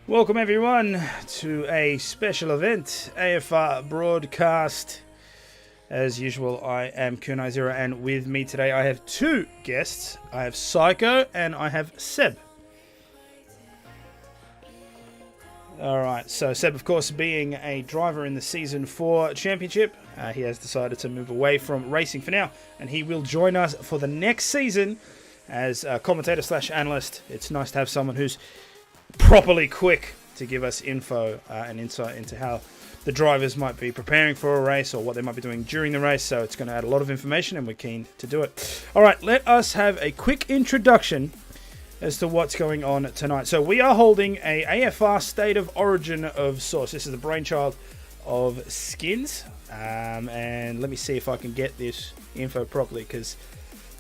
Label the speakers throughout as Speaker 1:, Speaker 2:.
Speaker 1: Welcome everyone to a special event, AFR broadcast. As usual, I am Kunai Zero, and with me today I have two guests. I have Psycho and I have Seb. Alright, so Seb, of course, being a driver in the Season 4 Championship, he has decided to move away from racing for now, and he will join us for the next season as a commentator / analyst. It's nice to have someone who's properly quick to give us info and insight into how the drivers might be preparing for a race or what they might be doing during the race. So it's going to add a lot of information and we're keen to do it. All right, let us have a quick introduction as to what's going on tonight. So we are holding a AFR State of Origin of sorts. This is the brainchild of Skins. And let me see if I can get this info properly because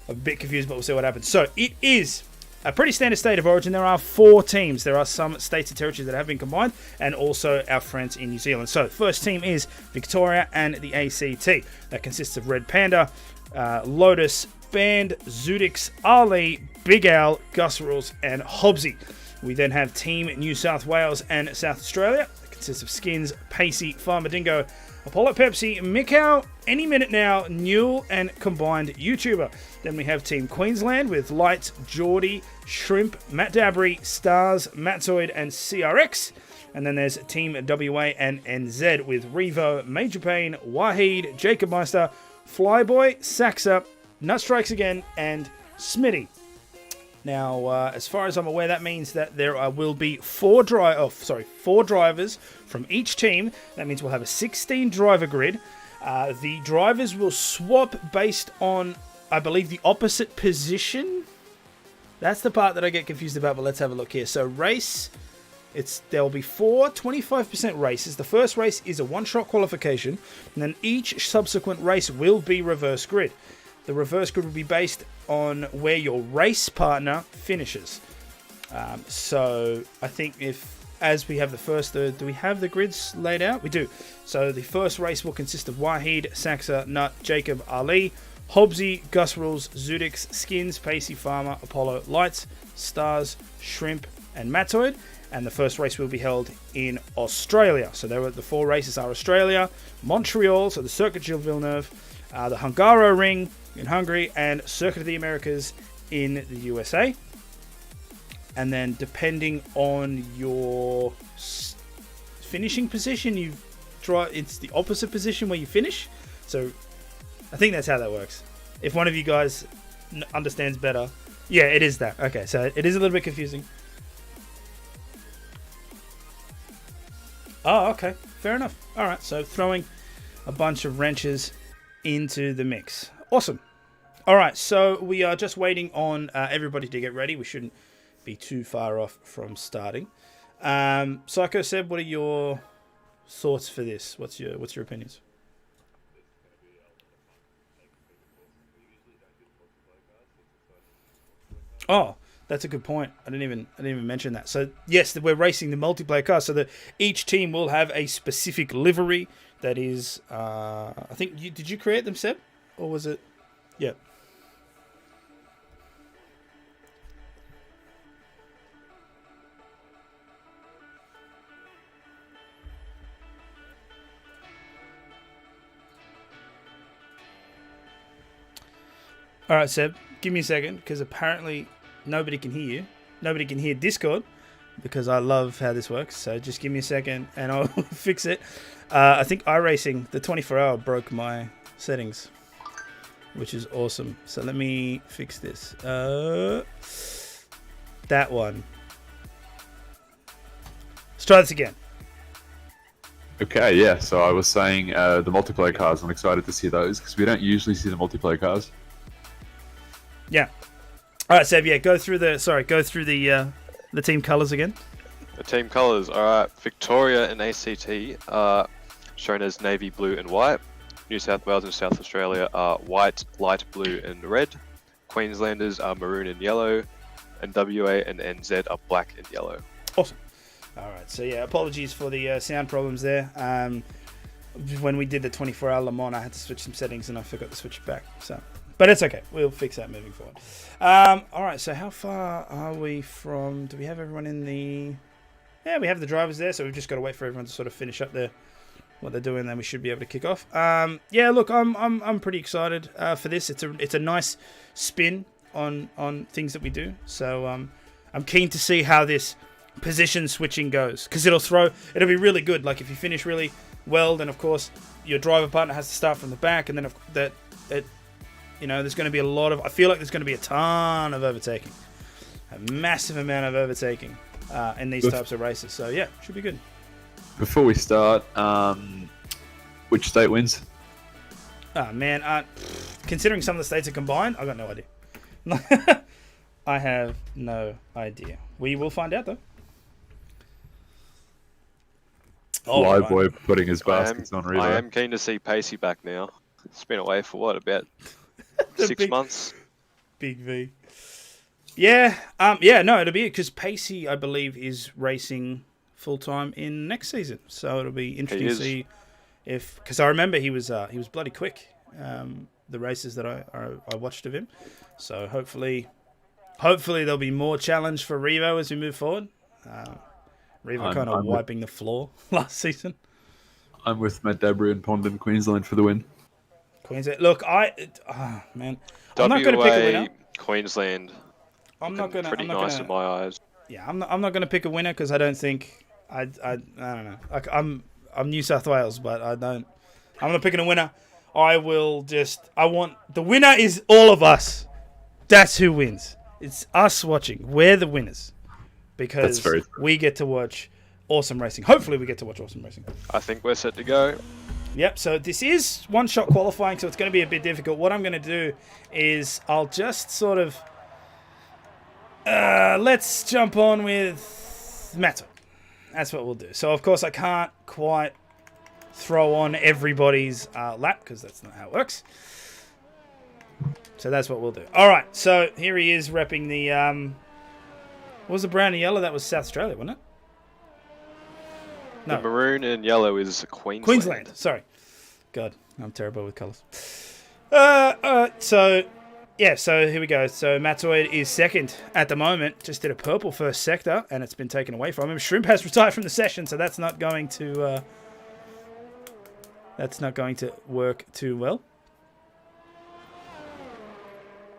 Speaker 1: I'm a bit confused, but we'll see what happens. So it is a pretty standard State of Origin. There are 4 teams. There are some states and territories that have been combined, and also our friends in New Zealand. So, first team is Victoria and the ACT. That consists of Red Panda, Lotus, Band, Zudix, Ali, Big Al, Gus Rules, and Hobbsy. We then have Team New South Wales and South Australia. That consists of Skins, Pacey, Farmer Dingo, Apollo Pepsi, Mikau, Any Minute Now, Newell, and Combined YouTuber. Then we have Team Queensland with Lights, Geordie, Shrimp, Matt Dabry, Stars, Matzoid, and CRX. And then there's Team WA and NZ with Revo, Major Payne, Wahid, Jacob Meister, Flyboy, Saxa, Nutstrikes again, and Smitty. Now, as far as I'm aware, that means that there will be 4 drivers from each team. That means we'll have a 16 driver grid. The drivers will swap based on, I believe, the opposite position. That's the part that I get confused about, but let's have a look here. So race, there will be 4 25% races. The first race is a one-shot qualification, and then each subsequent race will be reverse grid. The reverse grid will be based on where your race partner finishes. So I think as we have the first, do we have the grids laid out? We do. So the first race will consist of Wahid, Saxa, Nut, Jacob, Ali, Hobbsy, Gus Rules, Zudix, Skins, Pacey, Farmer, Apollo, Lights, Stars, Shrimp, and Matzoid. And the first race will be held in Australia. So the 4 races are Australia, Montreal, so the Circuit Gilles Villeneuve, the Hungaro Ring in Hungary, and Circuit of the Americas in the USA. And then depending on your finishing position, it's the opposite position where you finish. So I think that's how that works. If one of you guys understands better. Yeah, it is that. Okay, so it is a little bit confusing. Oh, okay. Fair enough. All right, so throwing a bunch of wrenches into the mix. Awesome. All right, so we are just waiting on everybody to get ready. We shouldn't be too far off from starting. Psycho Seb, what are your thoughts for this? What's your opinions? Oh, that's a good point. I didn't even mention that. So yes, we're racing the multiplayer cars, so that each team will have a specific livery that is. I think did you create them, Seb, or was it? Yeah. All right, Seb, give me a second, because apparently nobody can hear you. Nobody can hear Discord, because I love how this works. So just give me a second, and I'll fix it. I think iRacing, the 24-hour, broke my settings, which is awesome. So let me fix this. That one. Let's try this again.
Speaker 2: Okay, yeah. So I was saying the multiplayer cars. I'm excited to see those because we don't usually see the multiplayer cars.
Speaker 1: Yeah. All right, Seb. Yeah, go through the team colors again.
Speaker 3: The team colours, alright. Victoria and ACT are shown as navy blue and white. New South Wales and South Australia are white, light blue and red. Queenslanders are maroon and yellow. And WA and NZ are black and yellow.
Speaker 1: Awesome. All right. So yeah, apologies for the sound problems there. When we did the 24-hour Le Mans, I had to switch some settings and I forgot to switch it back. So, but it's okay. We'll fix that moving forward. All right. So how far are we from? Do we have everyone in the yeah, we have the drivers there, so we've just got to wait for everyone to sort of finish up what they're doing, then we should be able to kick off. Yeah, look, I'm pretty excited for this. It's a nice spin on things that we do. So I'm keen to see how this position switching goes, because it'll be really good. Like if you finish really well, then of course your driver partner has to start from the back, and then there's going to be I feel like there's going to be a ton of overtaking, a massive amount of overtaking in these types of races. So yeah, should be good.
Speaker 2: Before we start, which state wins?
Speaker 1: Oh man, considering some of the states are combined, I got no idea. I have no idea. We will find out though.
Speaker 2: Flyboy putting his baskets on Revo.
Speaker 3: I am keen to see Pacey back now. It's been away for what, about 6 months?
Speaker 1: Big V. Yeah, no, it'll be it, because Pacey, I believe, is racing full time in next season. So it'll be interesting to see because I remember he was bloody quick. The races that I watched of him. So hopefully there'll be more challenge for Revo as we move forward. Revo kind of wiping the floor last season.
Speaker 2: I'm with Matt Dabry and Pond in Queensland for the win.
Speaker 1: Queensland. Look, man, I'm not going to pick a winner.
Speaker 3: Queensland.
Speaker 1: I'm not going to.
Speaker 3: Pretty nice in my eyes.
Speaker 1: Yeah, I'm not going to pick a winner, because I don't think I don't know. Like I'm New South Wales, but I'm not picking a winner. I want the winner is all of us. That's who wins. It's us watching. We're the winners, because we get to watch awesome racing. Hopefully we get to watch awesome racing.
Speaker 3: I think we're set to go.
Speaker 1: Yep, so this is one-shot qualifying, so it's going to be a bit difficult. What I'm going to do is I'll just sort of... let's jump on with Matto. That's what we'll do. So, of course, I can't quite throw on everybody's lap, because that's not how it works. So that's what we'll do. All right, so here he is repping the... what was the brown and yellow? That was South Australia, wasn't it? No.
Speaker 3: The maroon and yellow is Queensland.
Speaker 1: Queensland, sorry. God, I'm terrible with colours. So here we go. So Matoid is second at the moment. Just did a purple first sector, and it's been taken away from him. Shrimp has retired from the session, so that's not going to work too well.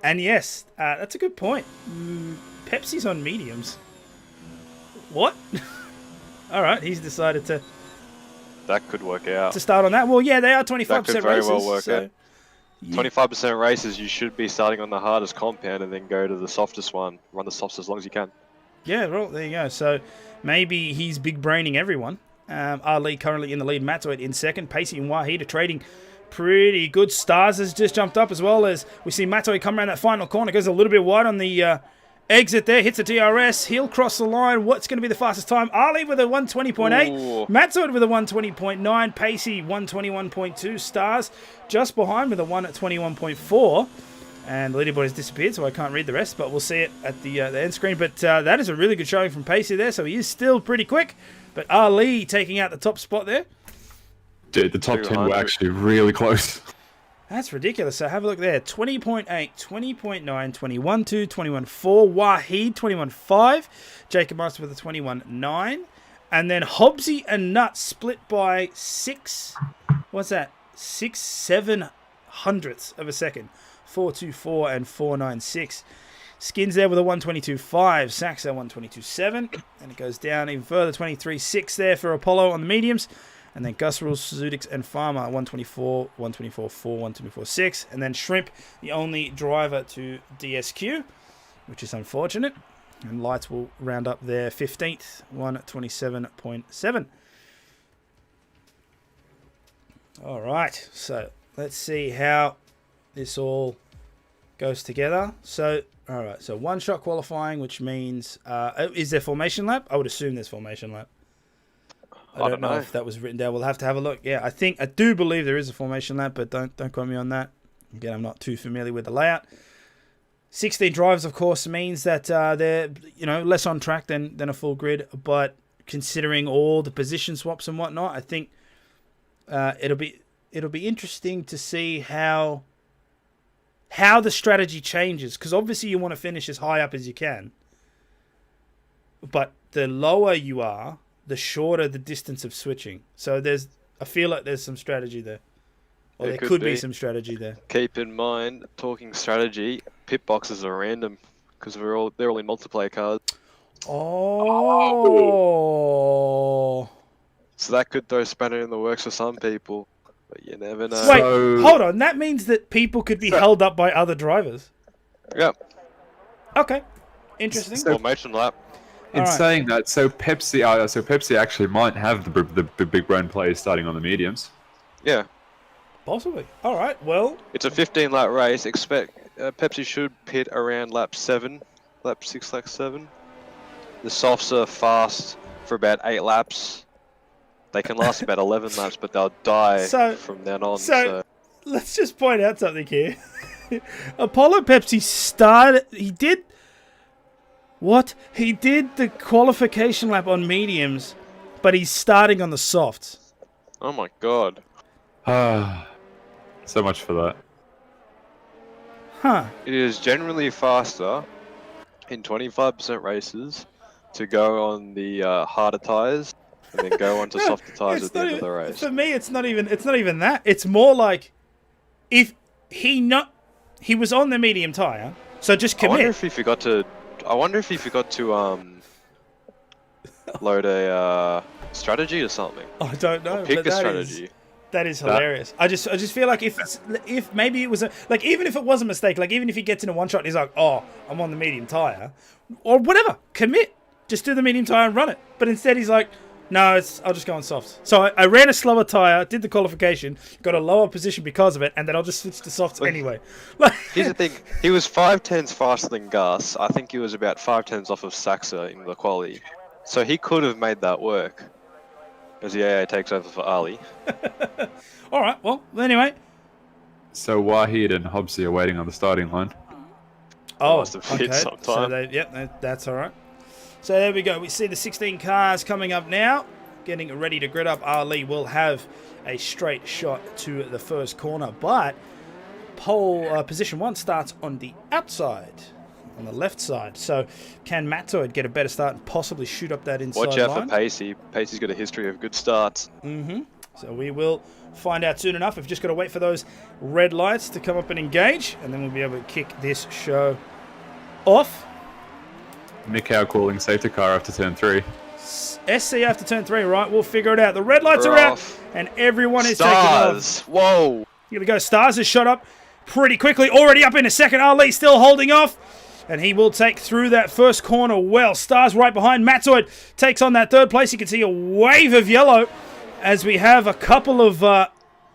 Speaker 1: And yes, that's a good point. Pepsi's on mediums. What? All right, he's decided to...
Speaker 3: That could work out.
Speaker 1: To start on that. Well, yeah, they are 25%
Speaker 3: that could very
Speaker 1: races.
Speaker 3: Well work
Speaker 1: so,
Speaker 3: out. 25% races, you should be starting on the hardest compound and then go to the softest one. Run the softest as long as you can. Yeah,
Speaker 1: well, there you go. So maybe he's big braining everyone. Ali currently in the lead. Matoid in second. Pacey and Wahid are trading pretty good. Stars has just jumped up, as well as we see Matoid come around that final corner. Goes a little bit wide on the... exit there, hits a DRS, he'll cross the line. What's going to be the fastest time? Ali with a 120.8, Matzoid with a 120.9, Pacey 121.2, Stars just behind with a 121.4, and the leaderboard has disappeared, so I can't read the rest, but we'll see it at the end screen. But that is a really good showing from Pacey there, so he is still pretty quick, but Ali taking out the top spot there.
Speaker 2: Dude, the top 10 were actually really close.
Speaker 1: That's ridiculous. So have a look there. 20.8, 20.9, 21.2, 21.4. Wahid, 21.5. Jacob Master with a 21.9. And then Hobbsy and Nuts split by 6. What's that? 7 hundredths of a second. 4.24 and 4.96. Skins there with a 122.5. Saxo 122.7. And it goes down even further. 23.6 there for Apollo on the mediums. And then Gus Rules, Zudix, and Farmer, 124, 124.4, 124.6. And then Shrimp, the only driver to DSQ, which is unfortunate. And Lights will round up their 15th, 127.7. All right, so let's see how this all goes together. So, all right, so one-shot qualifying, which means, is there formation lap? I would assume there's formation lap. I don't know if that was written down. We'll have to have a look. Yeah, I do believe there is a formation lap, but don't quote me on that. Again, I'm not too familiar with the layout. 16 drives, of course, means that they're less on track than a full grid. But considering all the position swaps and whatnot, I think it'll be interesting to see how the strategy changes. Because obviously you want to finish as high up as you can. but the lower you are, the shorter the distance of switching. So I feel like there's some strategy there. Or there could be some strategy there.
Speaker 3: Keep in mind, talking strategy, pit boxes are random because they're all in multiplayer cars.
Speaker 1: Oh.
Speaker 3: So that could throw a spanner in the works for some people, but you never know.
Speaker 1: Wait, hold on. That means that people could be held up by other drivers.
Speaker 3: Yep.
Speaker 1: Okay. Interesting.
Speaker 3: Formation lap.
Speaker 2: In saying that, so Pepsi actually might have the big brand players starting on the mediums.
Speaker 3: Yeah.
Speaker 1: Possibly. All right. Well,
Speaker 3: it's a 15-lap race. Expect Pepsi should pit around lap 7, lap 6, lap 7. The softs are fast for about 8 laps. They can last about 11 laps, but they'll die from then on.
Speaker 1: So let's just point out something here. Apollo Pepsi started. He did the qualification lap on mediums, but he's starting on the softs.
Speaker 3: Oh my god.
Speaker 2: So much for that.
Speaker 1: Huh.
Speaker 3: It is generally faster in 25% races to go on the harder tyres and then go on to softer tyres at the end of the race.
Speaker 1: For me, it's not even that. It's more like if he was on the medium tyre, so just commit.
Speaker 3: I wonder if he forgot to load a strategy or something.
Speaker 1: I don't know.
Speaker 3: Or pick a strategy.
Speaker 1: That is hilarious. I just feel like if maybe it was even if it was a mistake, like even if he gets in a one shot and he's like, oh, I'm on the medium tyre, or whatever, commit, just do the medium tyre and run it. But instead he's like, no, I'll just go on softs. So I ran a slower tyre, did the qualification, got a lower position because of it, and then I'll just switch to softs anyway.
Speaker 3: Here's the thing: he was 5/10s faster than Gus. I think he was about 5/10s off of Saxa in the quali, so he could have made that work. As the AA takes over for Ali.
Speaker 1: All right. Well, anyway.
Speaker 2: So Wahid and Hobbsy are waiting on the starting line.
Speaker 1: Oh,
Speaker 3: must have hit sometime.
Speaker 1: So that's all right. So there we go. We see the 16 cars coming up now, getting ready to grid up. Ali will have a straight shot to the first corner, but pole position 1 starts on the outside. On the left side. So can Matoid get a better start and possibly shoot up that inside line?
Speaker 3: Watch out for Pacey. Pacey's got a history of good starts.
Speaker 1: So we will find out soon enough. We've just got to wait for those red lights to come up and engage, and then we'll be able to kick this show off.
Speaker 2: Mikau calling safety car after turn 3.
Speaker 1: SC after turn 3, right? We'll figure it out. The red lights are out, and everyone is taking off.
Speaker 3: Whoa.
Speaker 1: Here we go. Stars has shot up pretty quickly. Already up in a second. Ali still holding off. And he will take through that first corner well. Stars right behind. Matzoid takes on that third place. You can see a wave of yellow as we have a couple of...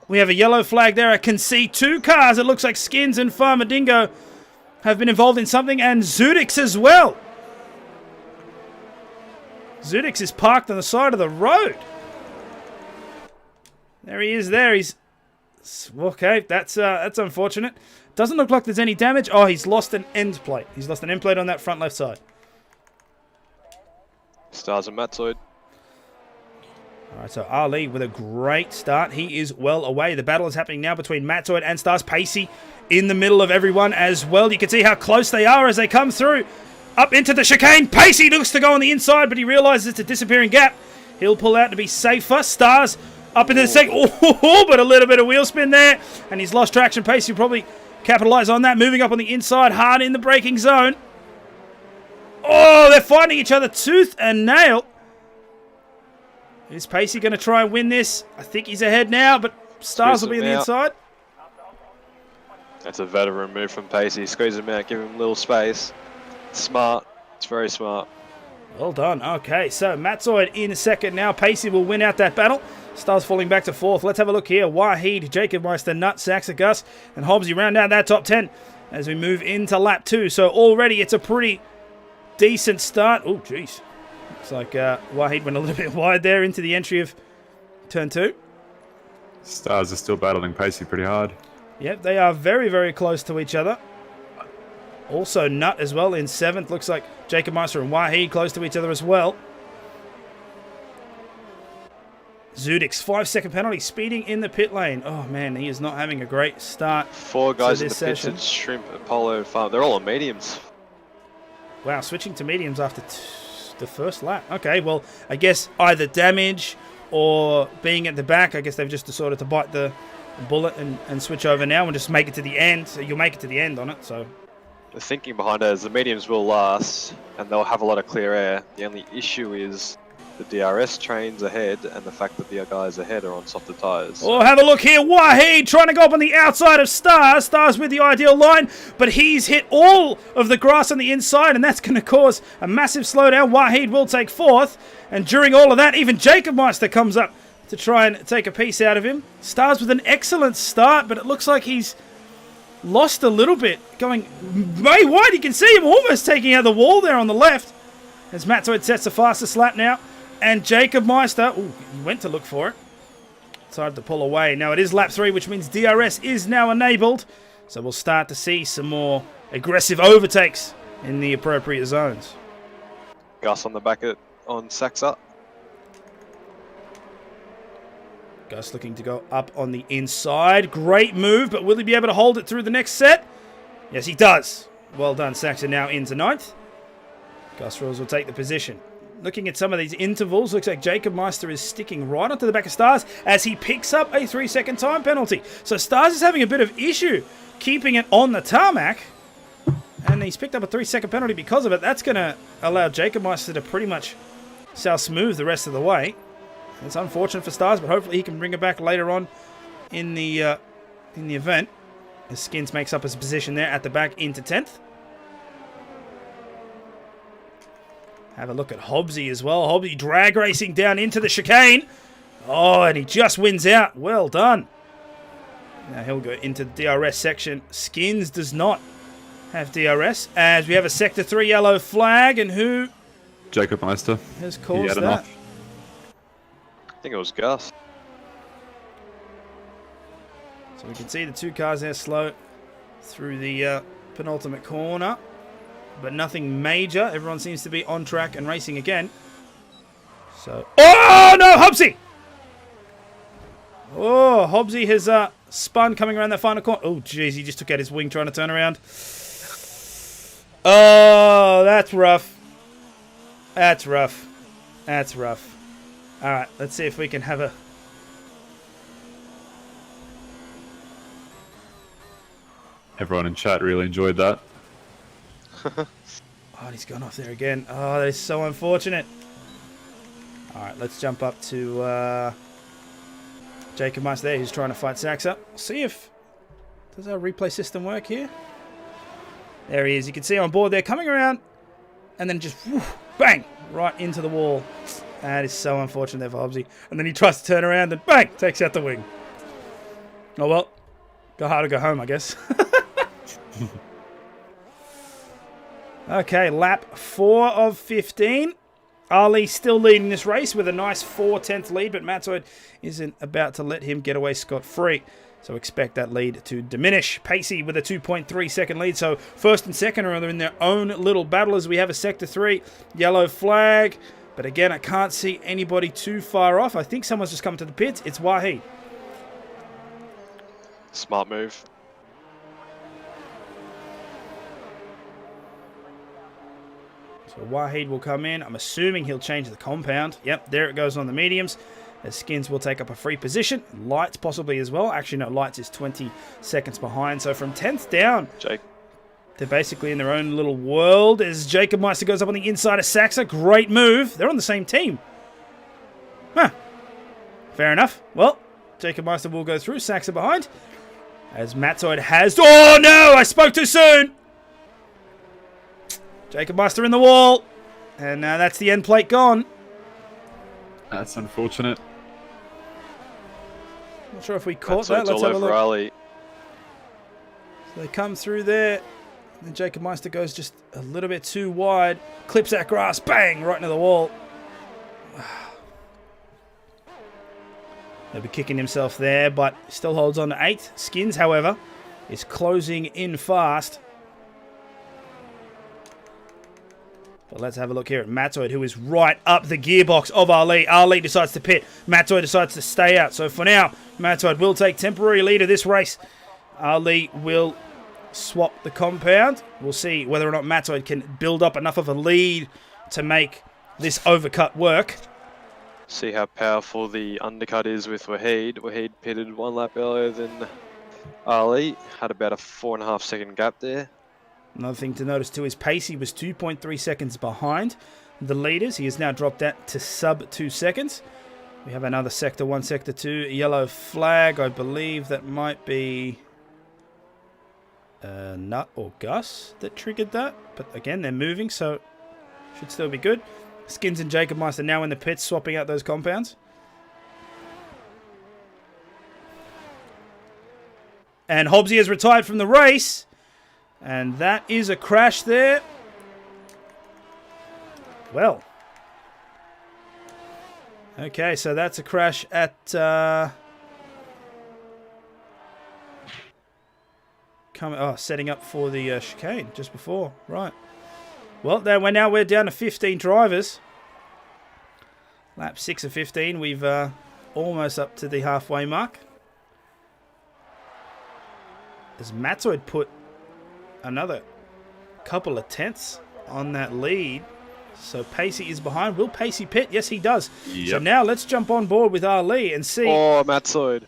Speaker 1: we have a yellow flag there. I can see 2 cars. It looks like Skins and Farmer Dingo have been involved in something. And Zudix as well. Zudix is parked on the side of the road. There he is there. He's... Okay, that's unfortunate. Doesn't look like there's any damage. Oh, he's lost an end plate. He's lost an end plate on that front left side.
Speaker 3: Stars and Matzoid.
Speaker 1: All right, so Ali with a great start. He is well away. The battle is happening now between Matzoid and Stars. Pacey in the middle of everyone as well. You can see how close they are as they come through. Up into the chicane. Pacey looks to go on the inside, but he realizes it's a disappearing gap. He'll pull out to be safer. Stars up into the second. Oh, but a little bit of wheel spin there. And he's lost traction. Pacey probably capitalize on that. Moving up on the inside. Hard in the braking zone. Oh, they're fighting each other tooth and nail. Is Pacey going to try and win this? I think he's ahead now, but Stars will be on the inside.
Speaker 3: That's a veteran move from Pacey. Squeeze him out, give him a little space. Smart. It's very smart.
Speaker 1: Well done. Okay, so Matzoid in second now. Pacey will win out that battle. Stars falling back to 4th. Let's have a look here. Wahid, Jacob Meister, Nut, Saxa, Gus, and Hobbsy round out that top 10 as we move into lap 2. So already it's a pretty decent start. Oh, jeez. Looks like Wahid went a little bit wide there into the entry of turn 2.
Speaker 2: Stars are still battling Pacey pretty hard.
Speaker 1: Yep, they are very, very close to each other. Also Nut as well in 7th. Looks like Jacob Meister and Wahid close to each other as well. Zudix, 5-second penalty, speeding in the pit lane. Oh man, he is not having a great start.
Speaker 3: 4 guys in the
Speaker 1: session.
Speaker 3: pits at Shrimp, Apollo, Farm. They're all on mediums.
Speaker 1: Wow, switching to mediums after the first lap. Okay, well, I guess either damage or being at the back. I guess they've just decided to bite the bullet and switch over now and just make it to the end. So you'll make it to the end on it. So
Speaker 3: The thinking behind it is the mediums will last and they'll have a lot of clear air. The only issue is the DRS trains ahead and the fact that the guys ahead are on softer tyres.
Speaker 1: Oh, have a look here. Wahid trying to go up on the outside of Stars. Stars with the ideal line, but he's hit all of the grass on the inside, and that's going to cause a massive slowdown. Wahid will take fourth, and during all of that, even Jacob Meister comes up to try and take a piece out of him. Stars with an excellent start, but it looks like he's lost a little bit. Going way wide. You can see him almost taking out the wall there on the left. As Mattoid sets the fastest lap now. And Jacob Meister, he went to look for it. Decided to pull away. Now it is lap 3, which means DRS is now enabled. So we'll start to see some more aggressive overtakes in the appropriate zones.
Speaker 3: Gus on the back on Saxa.
Speaker 1: Gus looking to go up on the inside. Great move, but will he be able to hold it through the next set? Yes, he does. Well done, Saxa now into 9th. Gus Rawls will take the position. Looking at some of these intervals, looks like Jacob Meister is sticking right onto the back of Stars as he picks up a 3-second time penalty. So Stars is having a bit of issue keeping it on the tarmac. And he's picked up a 3-second penalty because of it. That's going to allow Jacob Meister to pretty much sail smooth the rest of the way. It's unfortunate for Stars, but hopefully he can bring it back later on in the event. As Skins makes up his position there at the back into 10th. Have a look at Hobbsy as well. Hobbsy drag racing down into the chicane. Oh, and he just wins out. Well done. Now he'll go into the DRS section. Skins does not have DRS, as we have a Sector 3 yellow flag, and who
Speaker 2: Jacob Meister
Speaker 1: has caused that?
Speaker 3: I think it was Gus.
Speaker 1: So we can see the two cars there slow through the penultimate corner. But nothing major. Everyone seems to be on track and racing again. So, oh no, Hobbsy! Oh, Hobbsy has spun coming around that final corner. Oh, jeez, he just took out his wing trying to turn around. Oh, that's rough. That's rough. That's rough. All right, let's see if we can have a...
Speaker 2: Everyone in chat really enjoyed that.
Speaker 1: Oh, he's gone off there again. Oh, that is so unfortunate. All right, let's jump up to Jacob Meister there, who's trying to fight Saxa. See if... Does our replay system work here? There he is. You can see on board there, coming around, and then just bang, right into the wall. That is so unfortunate there for Hobbsy. And then he tries to turn around and bang, takes out the wing. Oh, well. Go hard or go home, I guess. Okay, lap 4 of 15. Ali still leading this race with a nice 4/10 lead, but Mattoid isn't about to let him get away scot-free. So expect that lead to diminish. Pacey with a 2.3 second lead. So first and second are in their own little battle as we have a Sector 3 yellow flag. But again, I can't see anybody too far off. I think someone's just come to the pits. It's Wahid.
Speaker 3: Smart move.
Speaker 1: So Wahid will come in. I'm assuming he'll change the compound. Yep, there it goes on the mediums. As Skins will take up a free position. Lights possibly as well. Actually, no, Lights is 20 seconds behind. So from 10th down,
Speaker 3: Jake.
Speaker 1: They're basically in their own little world. As Jacob Meister goes up on the inside of Saxa. Great move. They're on the same team. Huh. Fair enough. Well, Jacob Meister will go through. Saxa behind. As Mattoid has... Oh, no! I spoke too soon! Jacob Meister in the wall. And that's the end plate gone.
Speaker 2: That's unfortunate.
Speaker 1: Not sure if we caught
Speaker 3: So
Speaker 1: that.
Speaker 3: it's
Speaker 1: Let's
Speaker 3: all
Speaker 1: have a
Speaker 3: over
Speaker 1: look.
Speaker 3: Ali.
Speaker 1: So they come through there. And Jacob Meister goes just a little bit too wide. Clips that grass. Bang! Right into the wall. He'll be kicking himself there, but still holds on to 8th. Skins, however, is closing in fast. But let's have a look here at Mattoid, who is right up the gearbox of Ali. Ali decides to pit. Mattoid decides to stay out. So for now, Mattoid will take temporary lead of this race. Ali will swap the compound. We'll see whether or not Mattoid can build up enough of a lead to make this overcut work.
Speaker 3: See how powerful the undercut is with Wahid. Wahid pitted 1 lap earlier than Ali. Had about a 4.5 second gap there.
Speaker 1: Another thing to notice too is Pacey was 2.3 seconds behind the leaders. He has now dropped that to sub 2 seconds. We have another sector 1, sector 2, yellow flag. I believe that might be Nut or Gus that triggered that. But again, they're moving, so should still be good. Skins and Jacob Meister now in the pits, swapping out those compounds. And Hobbsy has retired from the race. And that is a crash there. Well. Okay, so that's a crash at... setting up for the chicane just before. Right. Well, we're down to 15 drivers. Lap 6 of 15. We've almost up to the halfway mark. As Matzoid put another couple of tenths on that lead. So Pacey is behind. Will Pacey pit? Yes, he does.
Speaker 2: Yep.
Speaker 1: So now let's jump on board with Ali and see.
Speaker 3: Oh, Matzoid.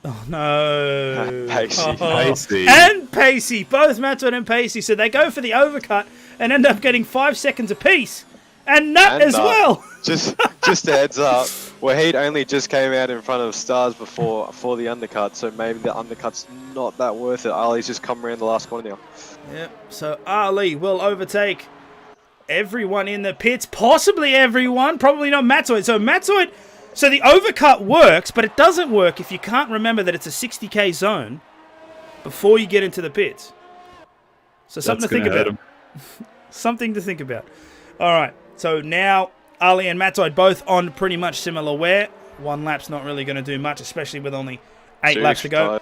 Speaker 1: Oh, no.
Speaker 3: Pacey.
Speaker 2: Pacey.
Speaker 1: And Pacey. Both Matzoid and Pacey. So they go for the overcut and end up getting 5 seconds apiece. And Nut as well.
Speaker 3: Just a heads up. Wahid only just came out in front of Stars before the undercut, so maybe the undercut's not that worth it. Ali's just come around the last corner now.
Speaker 1: Yep. So Ali will overtake everyone in the pits. Possibly everyone. Probably not Matzoid. So the overcut works, but it doesn't work if you can't remember that it's a 60k zone before you get into the pits. So something to think about. Something to think about. All right. So now Ali and Matzoid both on pretty much similar wear. 1 lap's not really going to do much, especially with only 8 laps to go.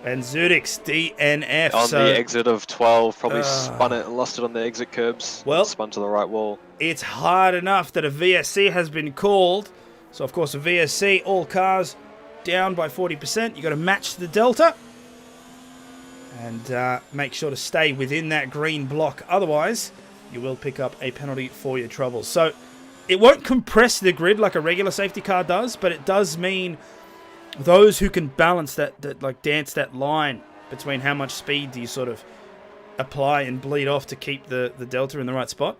Speaker 1: And Zudix, DNF.
Speaker 3: On the exit of 12, probably spun it and lost it on the exit curbs.
Speaker 1: Well,
Speaker 3: spun to the right wall.
Speaker 1: It's hard enough that a VSC has been called. So, of course, a VSC, all cars down by 40%. You've got to match the delta. And make sure to stay within that green block. Otherwise, you will pick up a penalty for your troubles. So, it won't compress the grid like a regular safety car does, but it does mean those who can balance that like dance that line between how much speed do you sort of apply and bleed off to keep the delta in the right spot.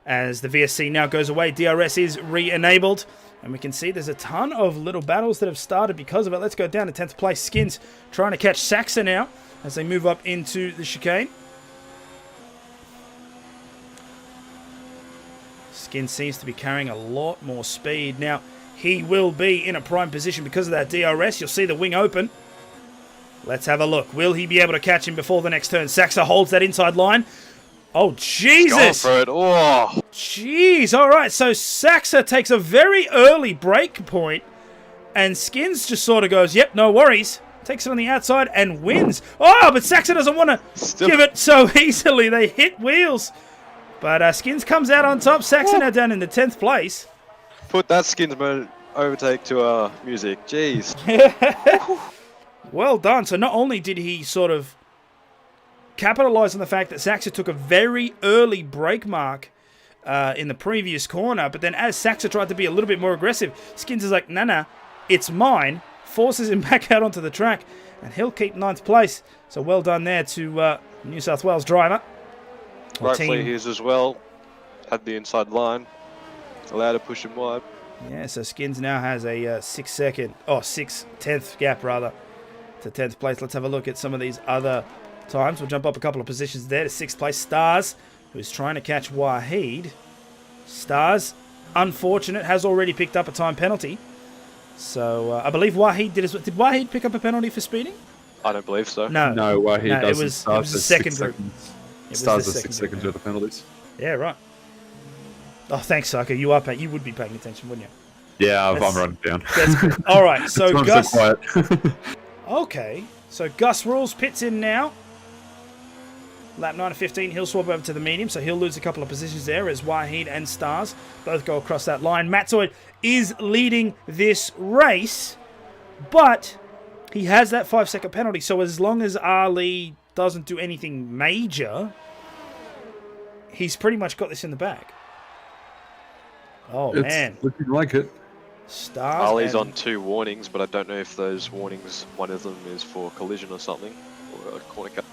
Speaker 1: As the VSC now goes away, DRS is re-enabled, and we can see there's a ton of little battles that have started because of it. Let's go down to 10th place. Skins trying to catch Saxa now as they move up into the chicane. Skin seems to be carrying a lot more speed. Now, he will be in a prime position because of that DRS. You'll see the wing open. Let's have a look. Will he be able to catch him before the next turn? Saxa holds that inside line. Oh, Jesus!
Speaker 3: Going for it. Oh.
Speaker 1: Jeez. All right, so Saxa takes a very early break point, and Skins just sort of goes, yep, no worries. Takes it on the outside and wins. Oh, but Saxa doesn't want to give it so easily. They hit wheels. But Skins comes out on top. Saxa now down in the 10th place.
Speaker 3: Put that Skins mode overtake to music. Jeez.
Speaker 1: Well done. So not only did he sort of capitalize on the fact that Saxa took a very early break mark in the previous corner, but then as Saxa tried to be a little bit more aggressive, Skins is like, nah, it's mine. Forces him back out onto the track, and he'll keep 9th place. So well done there to New South Wales driver.
Speaker 3: Rightfully his as well. Had the inside line. Allowed to push him wide.
Speaker 1: Yeah, so Skins now has a 10th gap rather to 10th place. Let's have a look at some of these other times. We'll jump up a couple of positions there to 6th place. Stars, who's trying to catch Wahid. Stars, unfortunate, has already picked up a time penalty. So I believe Wahid did Wahid pick up a penalty for speeding?
Speaker 3: I don't believe so.
Speaker 1: No,
Speaker 2: Wahid doesn't.
Speaker 1: It was the second group.
Speaker 2: Stars are 6 seconds worth of penalties.
Speaker 1: Yeah, right. Oh, thanks, Saka. You would be paying attention, wouldn't you?
Speaker 2: Yeah, I'm running down.
Speaker 1: That's good. All right, so Gus.
Speaker 2: So quiet.
Speaker 1: Okay, so Gus Rules pits in now. Lap 9 of 15, he'll swap over to the medium, so he'll lose a couple of positions there as Wahid and Stars both go across that line. Matzoid is leading this race, but he has that 5-second penalty, so as long as Ali doesn't do anything major, he's pretty much got this in the bag. Oh,
Speaker 2: It's
Speaker 1: man.
Speaker 2: looking like it.
Speaker 1: Stars.
Speaker 3: Ali's
Speaker 1: and-
Speaker 3: on 2 warnings, but I don't know if those warnings, one of them is for collision or something, or a corner cut.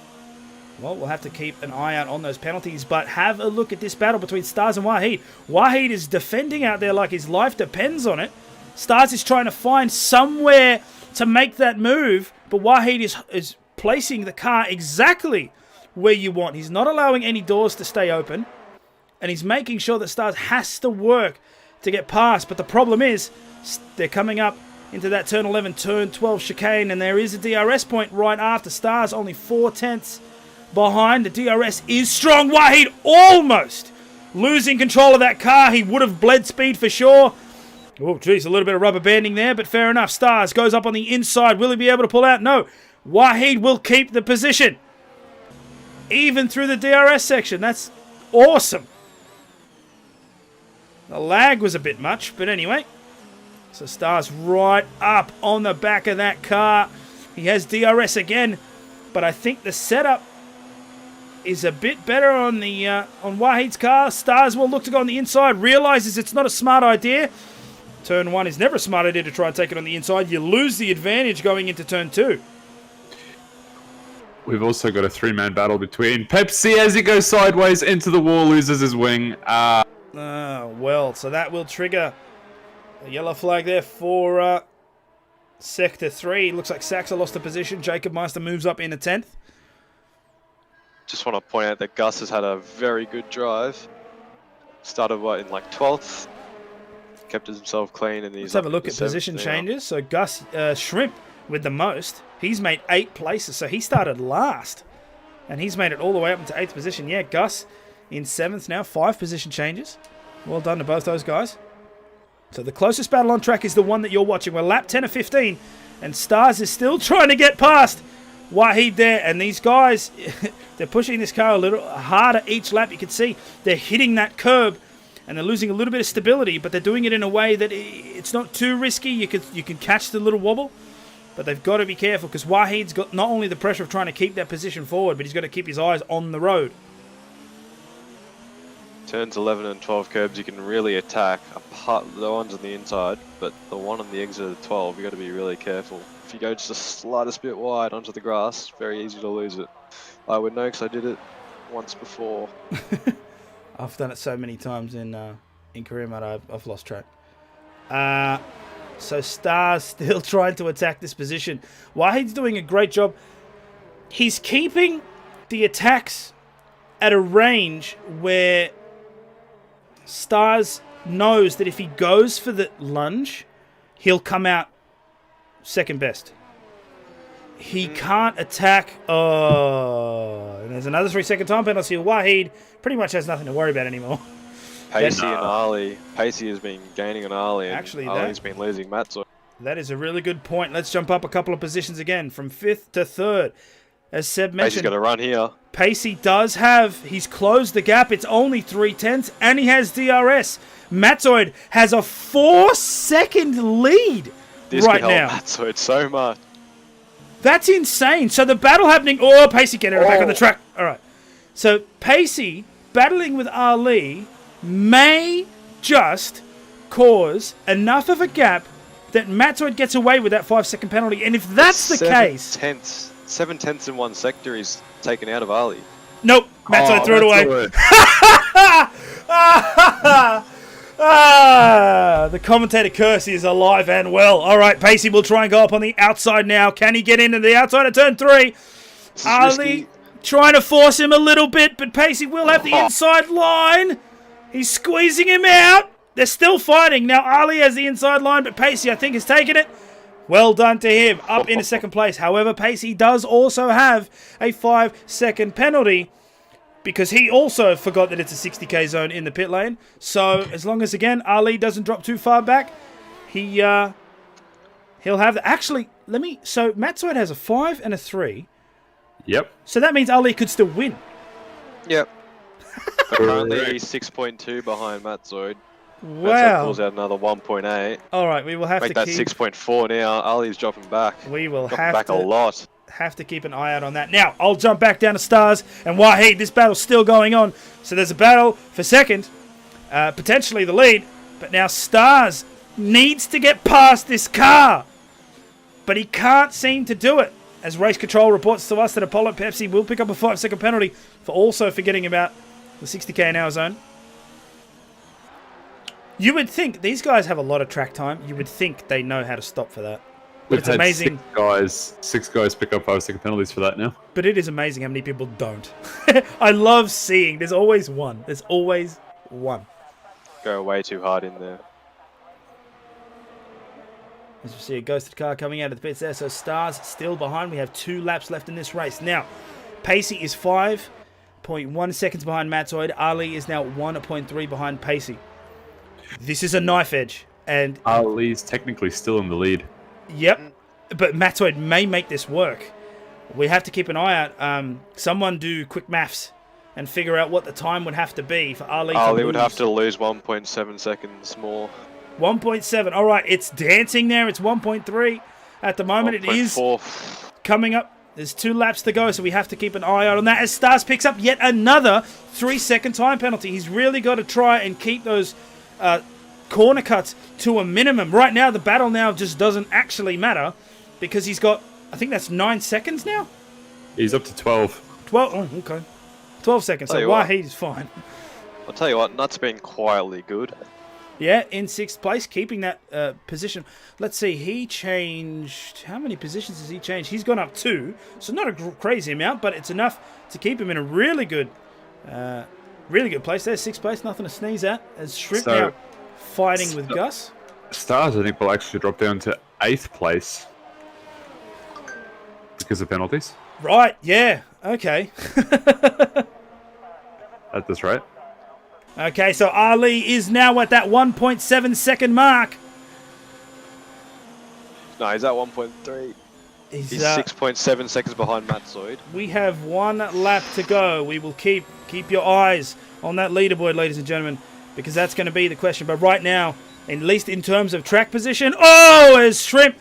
Speaker 1: Well, we'll have to keep an eye out on those penalties, but have a look at this battle between Stars and Wahid. Wahid is defending out there like his life depends on it. Stars is trying to find somewhere to make that move, but Wahid is placing the car exactly where you want. He's not allowing any doors to stay open, and he's making sure that Stars has to work to get past. But the problem is, they're coming up into that turn 11, turn 12 chicane, and there is a DRS point right after. Stars only 4/10 behind. The DRS is strong. Wahid almost losing control of that car. He would have bled speed for sure. Oh, geez, a little bit of rubber banding there, but fair enough. Stars goes up on the inside. Will he be able to pull out? No. Wahid will keep the position. Even through the DRS section. That's awesome. The lag was a bit much, but anyway. So Stars right up on the back of that car. He has DRS again, but I think the setup is a bit better on the on Wahid's car. Stars will look to go on the inside, realizes it's not a smart idea. Turn 1 is never a smart idea to try and take it on the inside. You lose the advantage going into turn 2.
Speaker 2: We've also got a 3-man battle between Pepsi as he goes sideways into the wall, loses his wing.
Speaker 1: Well, so that will trigger a yellow flag there for Sector 3. Looks like Saxa lost a position. Jacob Meister moves up into 10th.
Speaker 3: Just want to point out that Gus has had a very good drive. Started in like 12th, kept himself clean, and he's.
Speaker 1: Let's have a look at position changes. So Gus Shrimp with the most. He's made 8 places, so he started last, and he's made it all the way up into 8th position. Yeah, Gus in 7th now, 5 position changes. Well done to both those guys. So the closest battle on track is the one that you're watching. We're lap 10 of 15, and Stars is still trying to get past Wahid there, and these guys, they're pushing this car a little harder each lap. You can see they're hitting that curb, and they're losing a little bit of stability, but they're doing it in a way that it's not too risky. You can catch the little wobble, but they've got to be careful because Wahid's got not only the pressure of trying to keep that position forward, but he's got to keep his eyes on the road.
Speaker 3: Turns 11 and 12 curbs, you can really attack, apart the ones on the inside, but the one on the exit of the 12, you got to be really careful. If you go just the slightest bit wide onto the grass, very easy to lose it. I would know because I did it once before.
Speaker 1: I've done it so many times in career mode, I've lost track. So Stars still trying to attack this position. Wahid's doing a great job. He's keeping the attacks at a range where Stars knows that if he goes for the lunge, he'll come out second best. He can't attack. Oh, and there's another 3-second time penalty. Wahid pretty much has nothing to worry about anymore.
Speaker 3: Pacey and Ali. Pacey has been gaining on Ali, and
Speaker 1: Actually,
Speaker 3: Ali's been losing Matzo.
Speaker 1: That is a really good point. Let's jump up a couple of positions again from 5th to 3rd. As Seb
Speaker 3: Pacey's
Speaker 1: mentioned,
Speaker 3: got to run here.
Speaker 1: Pacey does have, he's closed the gap. It's only 3/10, and he has DRS. Matzoid has a 4-second lead
Speaker 3: This
Speaker 1: right
Speaker 3: could help
Speaker 1: now.
Speaker 3: Matzoid so much.
Speaker 1: That's insane. So the battle happening. Oh, Pacey, get her back on the track. All right. So Pacey battling with Ali may just cause enough of a gap that Matzoid gets away with that 5-second penalty. And if that's the case.
Speaker 3: 7/10 in one sector is taken out of Ali.
Speaker 1: Nope. Matzoid threw it away. The commentator curse is alive and well. All right, Pacey will try and go up on the outside now. Can he get into the outside of turn 3? Ali trying to force him a little bit, but Pacey will have the inside line. He's squeezing him out. They're still fighting. Now Ali has the inside line, but Pacey, I think, has taken it. Well done to him. Up into second place. However, Pacey does also have a 5-second penalty because he also forgot that it's a 60k zone in the pit lane. So as long as, again, Ali doesn't drop too far back, he'll have... Actually, So Matzoid has a 5 and a 3.
Speaker 2: Yep.
Speaker 1: So that means Ali could still win.
Speaker 3: Yep. But currently he's 6.2 behind Matzoid.
Speaker 1: Wow.
Speaker 3: Matzoid pulls out another 1.8.
Speaker 1: All right, we will have
Speaker 3: Make
Speaker 1: to
Speaker 3: that
Speaker 1: keep...
Speaker 3: 6.4 now. Ali's dropping back.
Speaker 1: We will
Speaker 3: dropping
Speaker 1: have
Speaker 3: back
Speaker 1: to...
Speaker 3: a lot.
Speaker 1: Have to keep an eye out on that. Now, I'll jump back down to Stars, and Wahid, this battle's still going on. So there's a battle for second, potentially the lead, But now Stars needs to get past this car. But he can't seem to do it. As Race Control reports to us that Apollo Pepsi will pick up a 5-second penalty for also forgetting about the 60k an hour zone. You would think these guys have a lot of track time. You would think they know how to stop for that. But it's
Speaker 2: had
Speaker 1: amazing.
Speaker 2: Six guys pick up 5-second penalties for that now.
Speaker 1: But it is amazing how many people don't. I love seeing. There's always one. There's always one.
Speaker 3: Go way too hard in there.
Speaker 1: As you see a ghosted car coming out of the pits there. So Stars still behind. We have 2 laps left in this race. Now, Pacey is 5.1 seconds behind Matzoid. Ali is now 1.3 behind Pacey. This is a knife edge. And
Speaker 2: Ali's technically still in the lead.
Speaker 1: Yep. But Matzoid may make this work. We have to keep an eye out. Someone do quick maths and figure out what the time would have to be for Ali to
Speaker 3: Ali
Speaker 1: lose.
Speaker 3: would have to lose 1.7 seconds more.
Speaker 1: 1.7. All right, it's dancing there. It's 1.3 at the moment. It is
Speaker 3: 1.4.
Speaker 1: coming up. There's 2 laps to go, so we have to keep an eye out on that as Stars picks up yet another 3-second time penalty. He's really got to try and keep those corner cuts to a minimum. Right now, the battle now just doesn't actually matter because he's got, I think that's 9 seconds now?
Speaker 2: He's up to 12.
Speaker 1: 12, oh, okay. 12 seconds, so Wahid is fine.
Speaker 3: I'll tell you what, Nut's been quietly good.
Speaker 1: Yeah, in 6th place, keeping that position. Let's see, he changed... How many positions has he changed? He's gone up 2, so not a crazy amount, but it's enough to keep him in a really good place. There's 6th place, nothing to sneeze at. As Shrimp now fighting with Gus.
Speaker 2: Stars, I think, will actually drop down to 8th place because of penalties.
Speaker 1: Right, yeah, okay.
Speaker 2: At this rate.
Speaker 1: Okay, so Ali is now at that 1.7 second mark.
Speaker 3: No, he's at 1.3.
Speaker 1: He's
Speaker 3: 6.7 seconds behind Matzoid.
Speaker 1: We have 1 lap to go. We will keep your eyes on that leaderboard, ladies and gentlemen, because that's going to be the question. But right now, at least in terms of track position, as Shrimp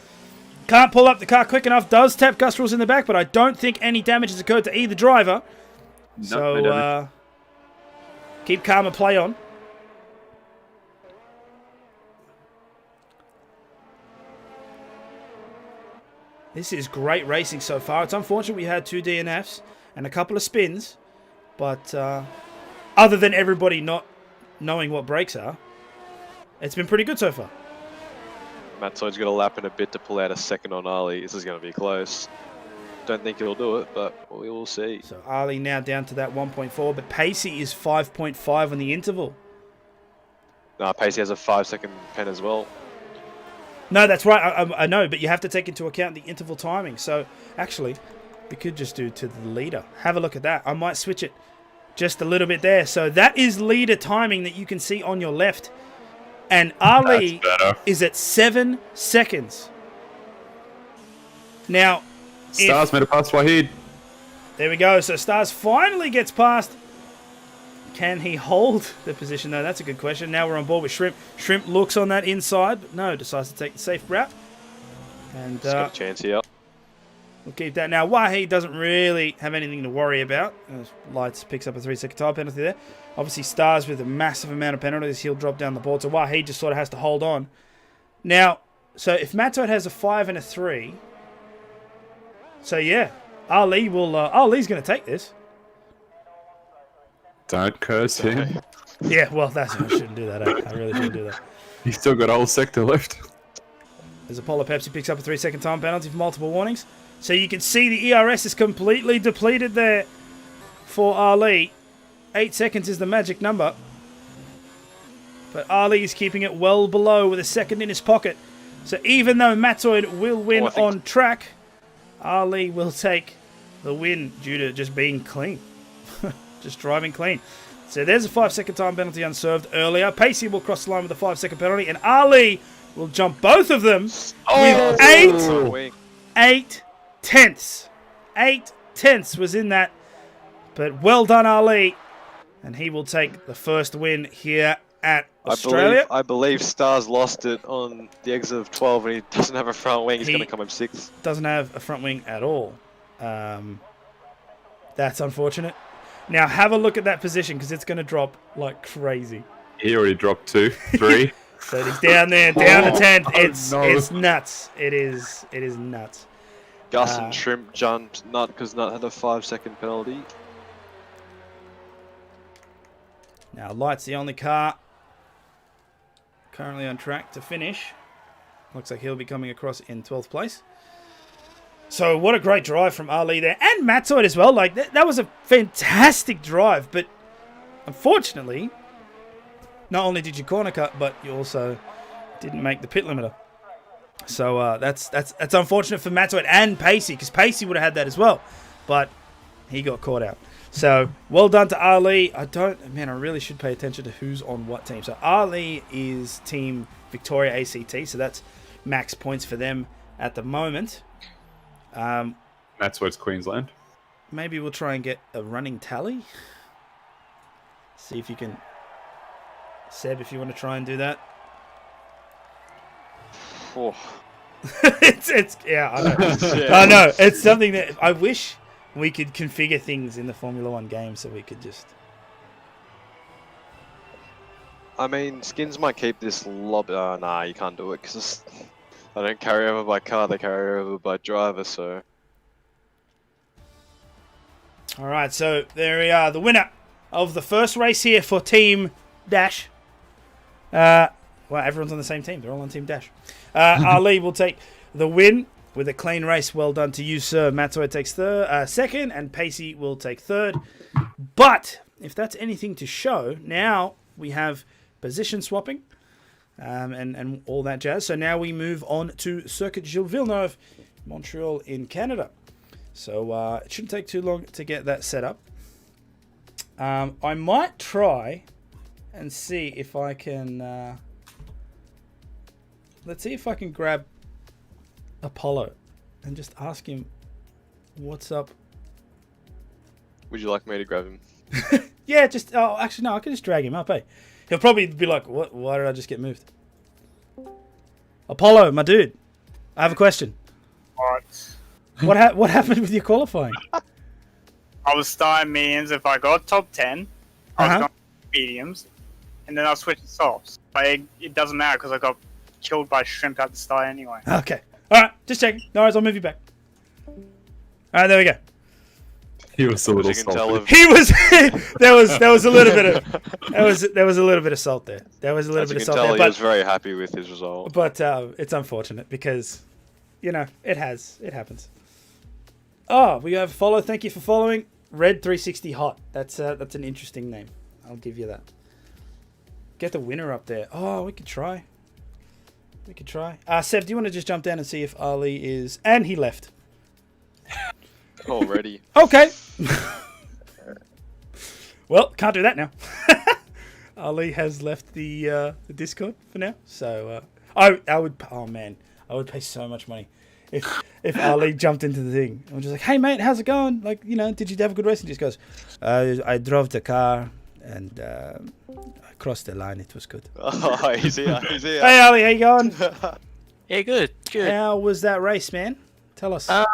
Speaker 1: can't pull up the car quick enough, does tap Gus Rules in the back, but I don't think any damage has occurred to either driver. So, keep calm and play on. This is great racing so far. It's unfortunate we had 2 DNFs and a couple of spins, but other than everybody not knowing what brakes are, it's been pretty good so far.
Speaker 3: Matzoid's got a lap and a bit to pull out a second on Ali. This is going to be close. Don't think he'll do it, but we will see.
Speaker 1: So Ali now down to that 1.4, but Pacey is 5.5 on the interval.
Speaker 3: No, Pacey has a 5-second pen as well.
Speaker 1: No, that's right. I know, but you have to take into account the interval timing. So actually, we could just do to the leader. Have a look at that. I might switch it just a little bit there. So that is leader timing that you can see on your left. And Ali is at 7 seconds. Now,
Speaker 2: Stars made it past Wahid.
Speaker 1: There we go. So Stars finally gets past. Can he hold the position, though? That's a good question. Now we're on board with Shrimp. Shrimp looks on that inside, but no, decides to take the safe route. And
Speaker 3: he's got a chance here.
Speaker 1: We'll keep that. Now, Wahid doesn't really have anything to worry about. Lights picks up a 3-second time penalty there. Obviously, Stars with a massive amount of penalties, he'll drop down the board. So Wahid just sort of has to hold on. Now, so if Matzoid has a 5 and a 3, so yeah, Ali's going to take this.
Speaker 2: Don't curse him.
Speaker 1: Yeah, well, I shouldn't do that. I really shouldn't do that.
Speaker 2: He's still got a whole sector left.
Speaker 1: As Apollo Pepsi picks up a 3-second time penalty for multiple warnings. So you can see the ERS is completely depleted there for Ali. 8 seconds is the magic number. But Ali is keeping it well below with a second in his pocket. So even though Matzoid will win on track, Ali will take the win due to just being clean. Just driving clean. So there's a 5-second time penalty unserved earlier. Pacey will cross the line with a 5-second penalty. And Ali will jump both of them with 8 tenths. 8 tenths was in that. But well done, Ali. And he will take the first win here at Australia.
Speaker 3: I believe Stars lost it on the exit of 12 and he doesn't have a front wing. He's going to come in 6th.
Speaker 1: Doesn't have a front wing at all. That's unfortunate. Now have a look at that position because it's going to drop like crazy.
Speaker 2: He already dropped 2, 3.
Speaker 1: So he's down there, down to 10th.
Speaker 2: no.
Speaker 1: It's nuts. It is nuts.
Speaker 3: Gus and Shrimp jumped Nut because Nut had a 5-second penalty.
Speaker 1: Now, Light's the only car currently on track to finish. Looks like he'll be coming across in 12th place. So what a great drive from Ali there. And Matzoid as well. Like, that was a fantastic drive. But unfortunately, not only did you corner cut, but you also didn't make the pit limiter. So that's unfortunate for Matzoid and Pacey, because Pacey would have had that as well. But he got caught out. So well done to Ali. I really should pay attention to who's on what team. So Ali is Team Victoria ACT. So that's max points for them at the moment.
Speaker 2: That's what's Queensland.
Speaker 1: Maybe we'll try and get a running tally. See if you can... Seb, if you want to try and do that.
Speaker 3: Oh.
Speaker 1: Yeah, I know. I know. It's something that I wish we could configure things in the Formula 1 game so we could just...
Speaker 3: I mean, Skins might keep this lob. Nah, you can't do it because I don't carry over by car, they carry over by driver, so...
Speaker 1: Alright, so there we are. The winner of the first race here for Team Dash. Well, everyone's on the same team. They're all on Team Dash. Ali will take the win with a clean race. Well done to you, sir. Matzoid takes second, and Pacey will take third. But if that's anything to show, now we have position swapping and all that jazz. So now we move on to Circuit Gilles Villeneuve, Montreal in Canada. So it shouldn't take too long to get that set up. I might try and see if I can... let's see if I can grab Apollo and just ask him what's up.
Speaker 3: Would you like me to grab him?
Speaker 1: Yeah, just... Oh, actually, no, I can just drag him up, eh? He'll probably be like, "What? Why did I just get moved?" Apollo, my dude, I have a question. What happened with your qualifying?
Speaker 4: I was starting mediums. If I got top 10, I was going mediums, and then I switched to softs. But it doesn't matter because I got killed by Shrimp at the start anyway.
Speaker 1: Okay. All right, just checking. No worries, I'll move you back. All right, there we go.
Speaker 2: He was a little
Speaker 3: As you can tell
Speaker 2: salty.
Speaker 1: He was. there was a little bit of there was a little bit of salt there. There was a little
Speaker 3: As
Speaker 1: bit
Speaker 3: you
Speaker 1: of
Speaker 3: can
Speaker 1: salt
Speaker 3: tell,
Speaker 1: there,
Speaker 3: he was very happy with his result.
Speaker 1: but it's unfortunate because it happens. Oh, we have follow. Thank you for following. Red 360 Hot. That's an interesting name. I'll give you that. Get the winner up there. Oh, we could try. Seb, do you want to just jump down and see if Ali is... And he left.
Speaker 3: Already.
Speaker 1: Okay. Well, can't do that now. Ali has left the Discord for now. So I would... Oh, man. I would pay so much money if Ali jumped into the thing. I'm just like, hey, mate, how's it going? Like, did you have a good race? And he just goes, I drove the car and I crossed the line. It was good.
Speaker 3: Oh, he's here.
Speaker 1: Hey, Ali, how you going?
Speaker 5: Yeah, good.
Speaker 1: How was that race, man? Tell us.
Speaker 5: I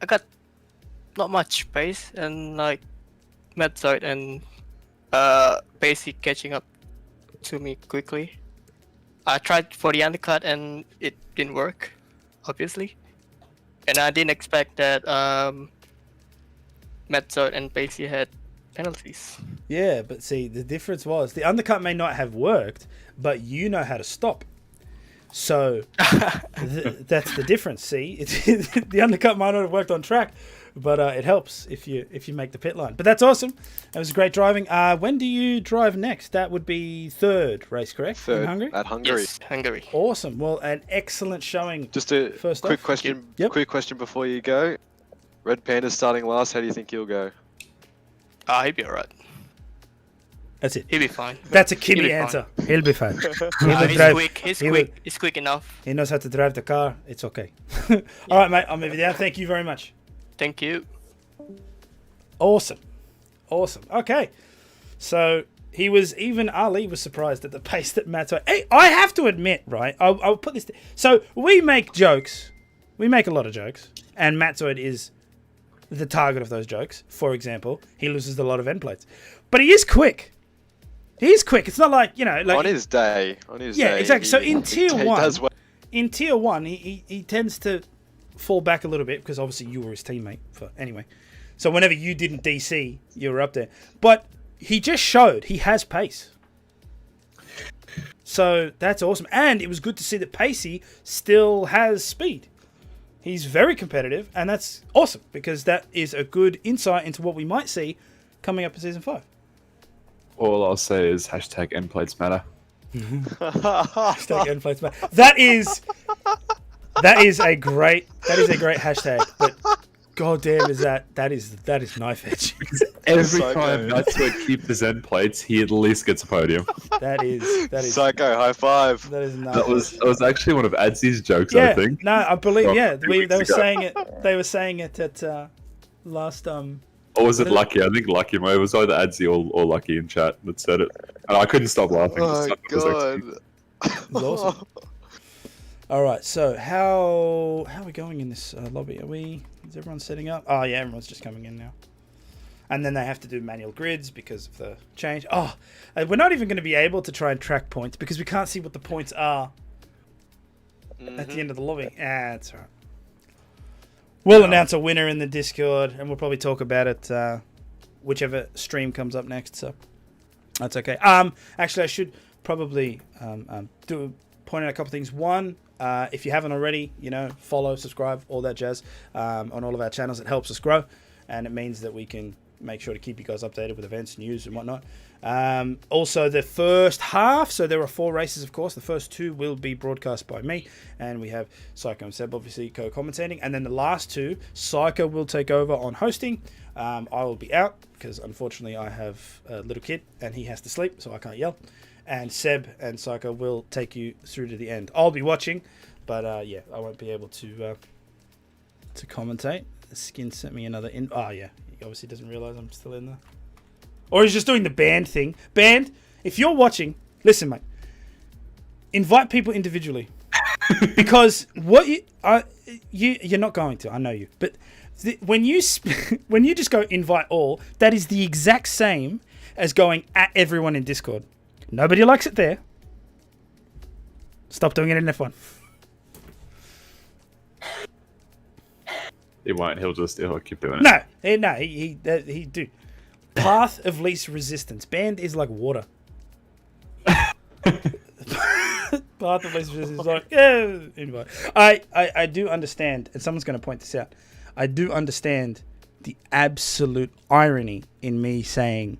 Speaker 5: got not much pace and like Medside and basic catching up to me quickly. I tried for the undercut and it didn't work, obviously. And I didn't expect that Medside and Pacey had penalties.
Speaker 1: Yeah, but see, the difference was the undercut may not have worked, but you know how to stop. So that's the difference. See, the undercut might not have worked on track, but it helps if you make the pit line. But that's awesome. That was great driving. When do you drive next? That would be third race, correct?
Speaker 3: Third
Speaker 1: in Hungary.
Speaker 3: at Hungary.
Speaker 5: Yes, Hungary.
Speaker 1: Awesome. Well, an excellent showing.
Speaker 3: Just a
Speaker 1: First
Speaker 3: quick
Speaker 1: off.
Speaker 3: question.
Speaker 1: Yep.
Speaker 3: Quick question before you go. Red Panda's starting last. How do you think he'll go?
Speaker 5: He'll be alright.
Speaker 1: That's it.
Speaker 5: He'll be fine.
Speaker 1: That's a
Speaker 5: He'll
Speaker 1: Kimmy
Speaker 5: be
Speaker 1: answer. He'll be fine.
Speaker 5: He's
Speaker 1: he
Speaker 5: quick. He's quick enough.
Speaker 1: He knows how to drive the car. It's okay. All right, mate. I'll move you down. Thank you very much.
Speaker 5: Thank you.
Speaker 1: Awesome. Okay. So Ali was surprised at the pace that Matt's... Hey, I have to admit, right? I'll put this... So we make jokes. We make a lot of jokes. And Matzoid is the target of those jokes. For example, he loses a lot of end plates. But he is quick. He's quick. It's not like, like
Speaker 3: on his day.
Speaker 1: yeah, exactly. So in tier
Speaker 3: he
Speaker 1: one,
Speaker 3: does well.
Speaker 1: in tier one, he tends to fall back a little bit because obviously you were his teammate. Anyway, so whenever you didn't DC, you were up there. But he just showed he has pace. So that's awesome. And it was good to see that Pacey still has speed. He's very competitive, and that's awesome because that is a good insight into what we might see coming up in Season 5.
Speaker 2: All I'll say is hashtag endplates matter.
Speaker 1: Hashtag endplates matter. That is a great hashtag, but goddamn is that is knife edge.
Speaker 2: Every
Speaker 3: Psycho.
Speaker 2: time Nightsword keep the Zen plates, he at least gets a podium.
Speaker 1: That is
Speaker 3: Psycho, high five.
Speaker 1: that is knife
Speaker 2: That was actually one of Adzy's jokes,
Speaker 1: yeah,
Speaker 2: I think.
Speaker 1: no, I believe
Speaker 2: From
Speaker 1: yeah.
Speaker 2: 2
Speaker 1: They
Speaker 2: weeks
Speaker 1: were
Speaker 2: ago.
Speaker 1: saying it. They were saying it at last
Speaker 2: Or was it Lucky? I think Lucky. It was either Adsy or Lucky in chat that said it. And I couldn't stop laughing.
Speaker 3: Oh
Speaker 2: It was
Speaker 3: god.
Speaker 1: It was awesome. All right, so how are we going in this lobby? Is everyone setting up? Oh yeah, everyone's just coming in now. And then they have to do manual grids because of the change. Oh, we're not even going to be able to try and track points because we can't see what the points are at the end of the lobby. That's all right. We'll announce a winner in the Discord, and we'll probably talk about it whichever stream comes up next. So that's okay. Actually, I should probably point out a couple things. One, if you haven't already, follow, subscribe, all that jazz on all of our channels. It helps us grow, and it means that we can make sure to keep you guys updated with events, news, and whatnot. Also, the first half, so there are 4 races, of course. The first 2 will be broadcast by me, and we have Psycho and Seb obviously co-commentating. And then the last 2, Psycho will take over on hosting. I will be out because unfortunately I have a little kid and he has to sleep, so I can't yell. And Seb and Psycho will take you through to the end. I'll be watching, but yeah, I won't be able to commentate. Skin sent me another in. Oh yeah, he obviously doesn't realize I'm still in there. Or he's just doing the band thing. Band, if you're watching, listen, mate. Invite people individually, because what you're not going to. I know you, but when you just go invite all, that is the exact same as going at everyone in Discord. Nobody likes it there. Stop doing it in F1.
Speaker 2: He won't. He'll keep doing it.
Speaker 1: No, he do. Path of least resistance. Band is like water. Path of least resistance is like, yeah, invite. I do understand, and someone's going to point this out. I do understand the absolute irony in me saying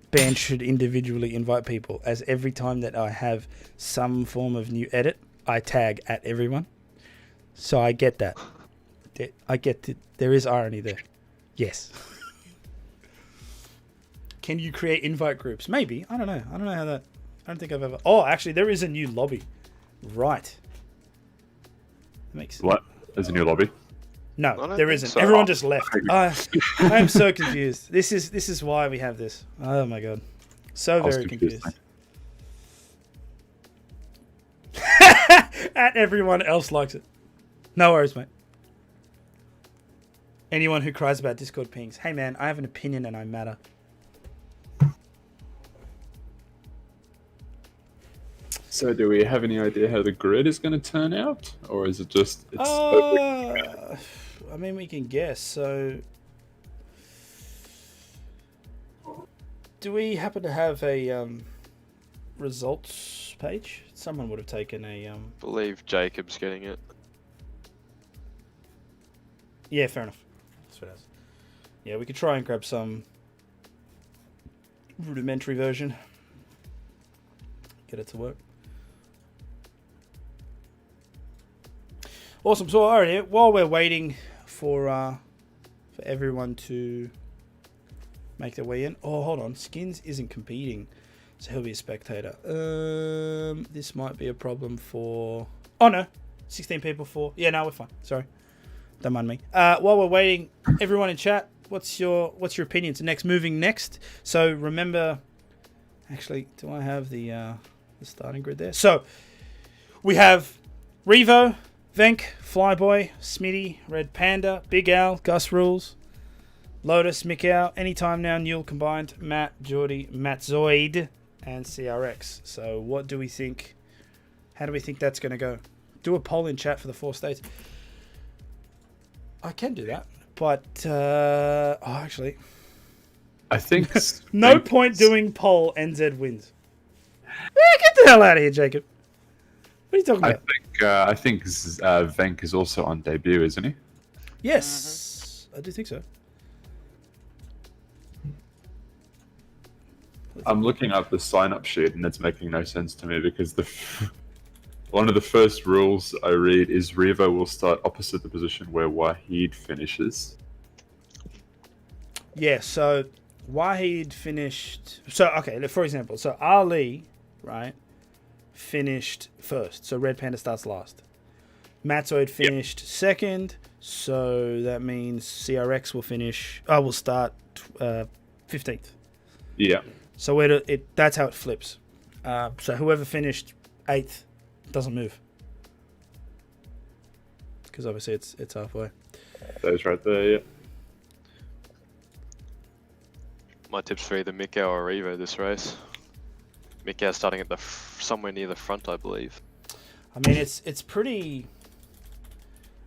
Speaker 1: Band should individually invite people, as every time that I have some form of new edit, I tag at everyone. So I get that. I get that there is irony there. Yes. Can you create invite groups? Maybe. I don't know. I don't know how that... I don't think I've ever... Oh, actually, there is a new lobby. Right. That makes...
Speaker 2: What? There's a new lobby?
Speaker 1: No, there isn't.
Speaker 3: so.
Speaker 1: Everyone just left. I am so confused. This is why we have this. Oh my god. So very confused. And everyone else likes it. No worries, mate. Anyone who cries about Discord pings. Hey man, I have an opinion and I matter.
Speaker 2: So do we have any idea how the grid is going to turn out? Or is it just...
Speaker 1: I mean, we can guess. So, do we happen to have a results page? Someone would have taken a...
Speaker 3: believe Jacob's getting it.
Speaker 1: Yeah, fair enough. That's what it is. Yeah, we could try and grab some rudimentary version. Get it to work. Awesome. So, all right, while we're waiting for everyone to make their way in. Oh, hold on. Skins isn't competing, so he'll be a spectator. This might be a problem for... Oh, no. 16 people for... Yeah, no, we're fine. Sorry. Don't mind me. While we're waiting, everyone in chat, what's your opinions? Moving next. So, remember... Actually, do I have the starting grid there? So, we have Revo, Venk, Flyboy, Smitty, Red Panda, Big Al, Gus Rules, Lotus, Mikau, anytime now, Newell combined, Matt, Geordie, Matt Zoid, and CRX. So what do we think? How do we think that's going to go? Do a poll in chat for the 4 states. I can do that, but actually,
Speaker 2: I think
Speaker 1: no point doing poll. NZ wins. Get the hell out of here, Jacob. What are you talking about?
Speaker 2: I think Venk is also on debut, isn't he?
Speaker 1: Yes, I do think so.
Speaker 2: I'm looking up the sign-up sheet, and it's making no sense to me because one of the first rules I read is Revo will start opposite the position where Wahid finishes.
Speaker 1: Yeah, so Wahid finished. So, okay, for example, so Ali, right, finished first. So Red Panda starts last. Matzoid finished second. So that means CRX will finish. Will start 15th.
Speaker 2: Yeah.
Speaker 1: So that's how it flips. So whoever finished 8th doesn't move. Because obviously it's halfway.
Speaker 2: That's right there, yeah.
Speaker 3: My tips for either Mikau or Revo this race. Mikau starting at somewhere near the front, I believe.
Speaker 1: I mean, it's pretty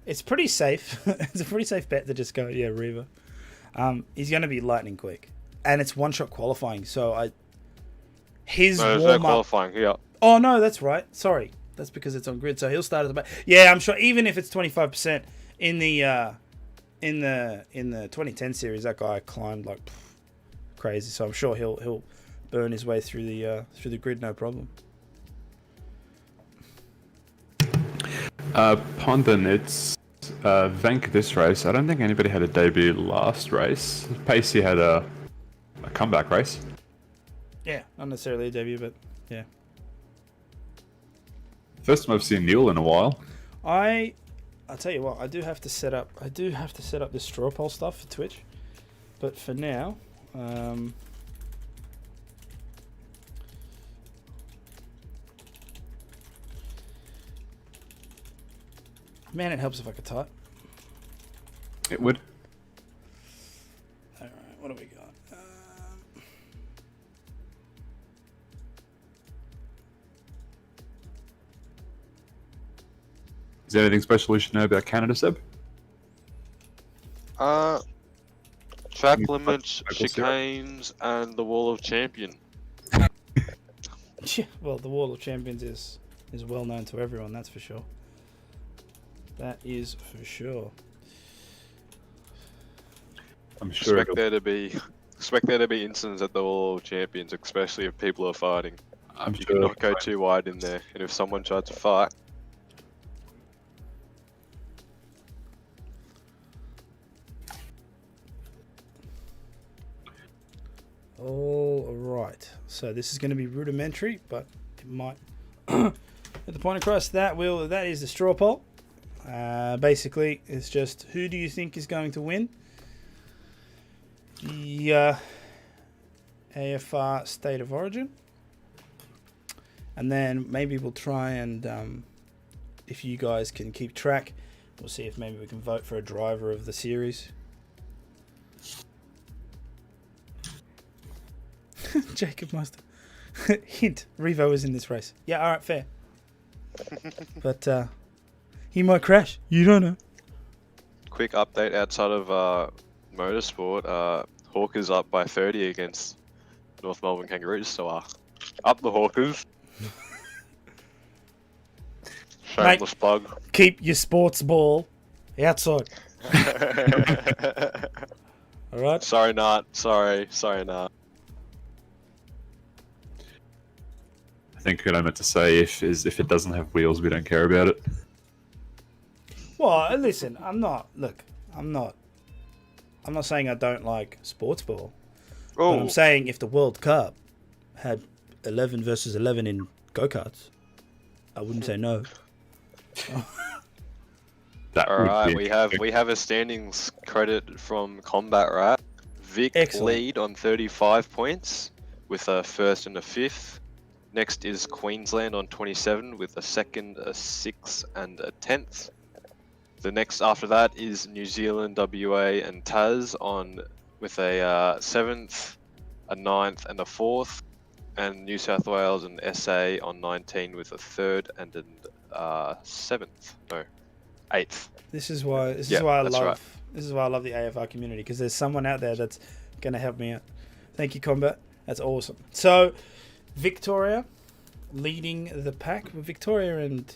Speaker 1: safe. It's a pretty safe bet to just go, yeah, Revo. He's going to be lightning quick. And it's one-shot qualifying, so his
Speaker 3: No, there's no
Speaker 1: warm-up...
Speaker 3: qualifying here.
Speaker 1: Oh, no, that's right. Sorry. That's because it's on grid, so he'll start at the back. Yeah, I'm sure even if it's 25% in the 2010 series, that guy climbed like crazy, so I'm sure he'll burn his way through the grid, no problem.
Speaker 2: Pondon, it's Venk this race. I don't think anybody had a debut last race. Pacey had a comeback race.
Speaker 1: Yeah, not necessarily a debut, but yeah.
Speaker 2: First time I've seen Newell in a while.
Speaker 1: I'll tell you what, I do have to set up this straw poll stuff for Twitch, but for now, man, it helps if I could type.
Speaker 2: It would.
Speaker 1: All right, what do we got?
Speaker 2: Is there anything special we should know about Canada, Seb?
Speaker 3: Track limits, chicanes, and the Wall of Champion.
Speaker 1: Yeah, well, the Wall of Champions is well known to everyone, that's for sure. That is for sure.
Speaker 2: I'm sure.
Speaker 3: Expect there to be incidents at the Wall of Champions, especially if people are fighting.
Speaker 2: I'm
Speaker 3: You
Speaker 2: sure.
Speaker 3: cannot go too wide in there, and if someone tries to fight,
Speaker 1: All right. So this is going to be rudimentary, but it might get the point across. That is the straw poll. Basically, it's just who do you think is going to win the AFR State of Origin, and then maybe we'll try and if you guys can keep track, we'll see if maybe we can vote for a driver of the series. Jacob Master. Hint, Revo is in this race. Yeah, alright, fair. But he might crash. You don't know.
Speaker 3: quick update outside of motorsport. Hawkers up by 30 against North Melbourne Kangaroos, so up the Hawkers. Shameless plug.
Speaker 1: Keep your sports ball outside. Alright?
Speaker 3: Sorry, Nat. Sorry, Nat.
Speaker 2: I think what I meant to say if it doesn't have wheels, we don't care about it.
Speaker 1: Well, listen, I'm not saying I don't like sports ball. But I'm saying if the World Cup had 11 versus 11 in go-karts, I wouldn't say no.
Speaker 2: That
Speaker 3: All
Speaker 2: would
Speaker 3: right,
Speaker 2: be
Speaker 3: we have a standings credit from Combat, right? Vic
Speaker 1: Excellent.
Speaker 3: lead on 35 points with a first and a fifth. Next is Queensland on 27 with a second, a sixth, and a 10th. The next after that is New Zealand, WA, and Tas on with a 7th, a 9th, and a 4th, and New South Wales and SA on 19 with a 3rd and a 7th. No, 8th.
Speaker 1: This is why. This
Speaker 3: Yeah,
Speaker 1: is why I
Speaker 3: that's
Speaker 1: love.
Speaker 3: right.
Speaker 1: This is why I love the AFR community, because there's someone out there that's gonna help me out. Thank you, Combat. That's awesome. So, Victoria leading the pack. Victoria and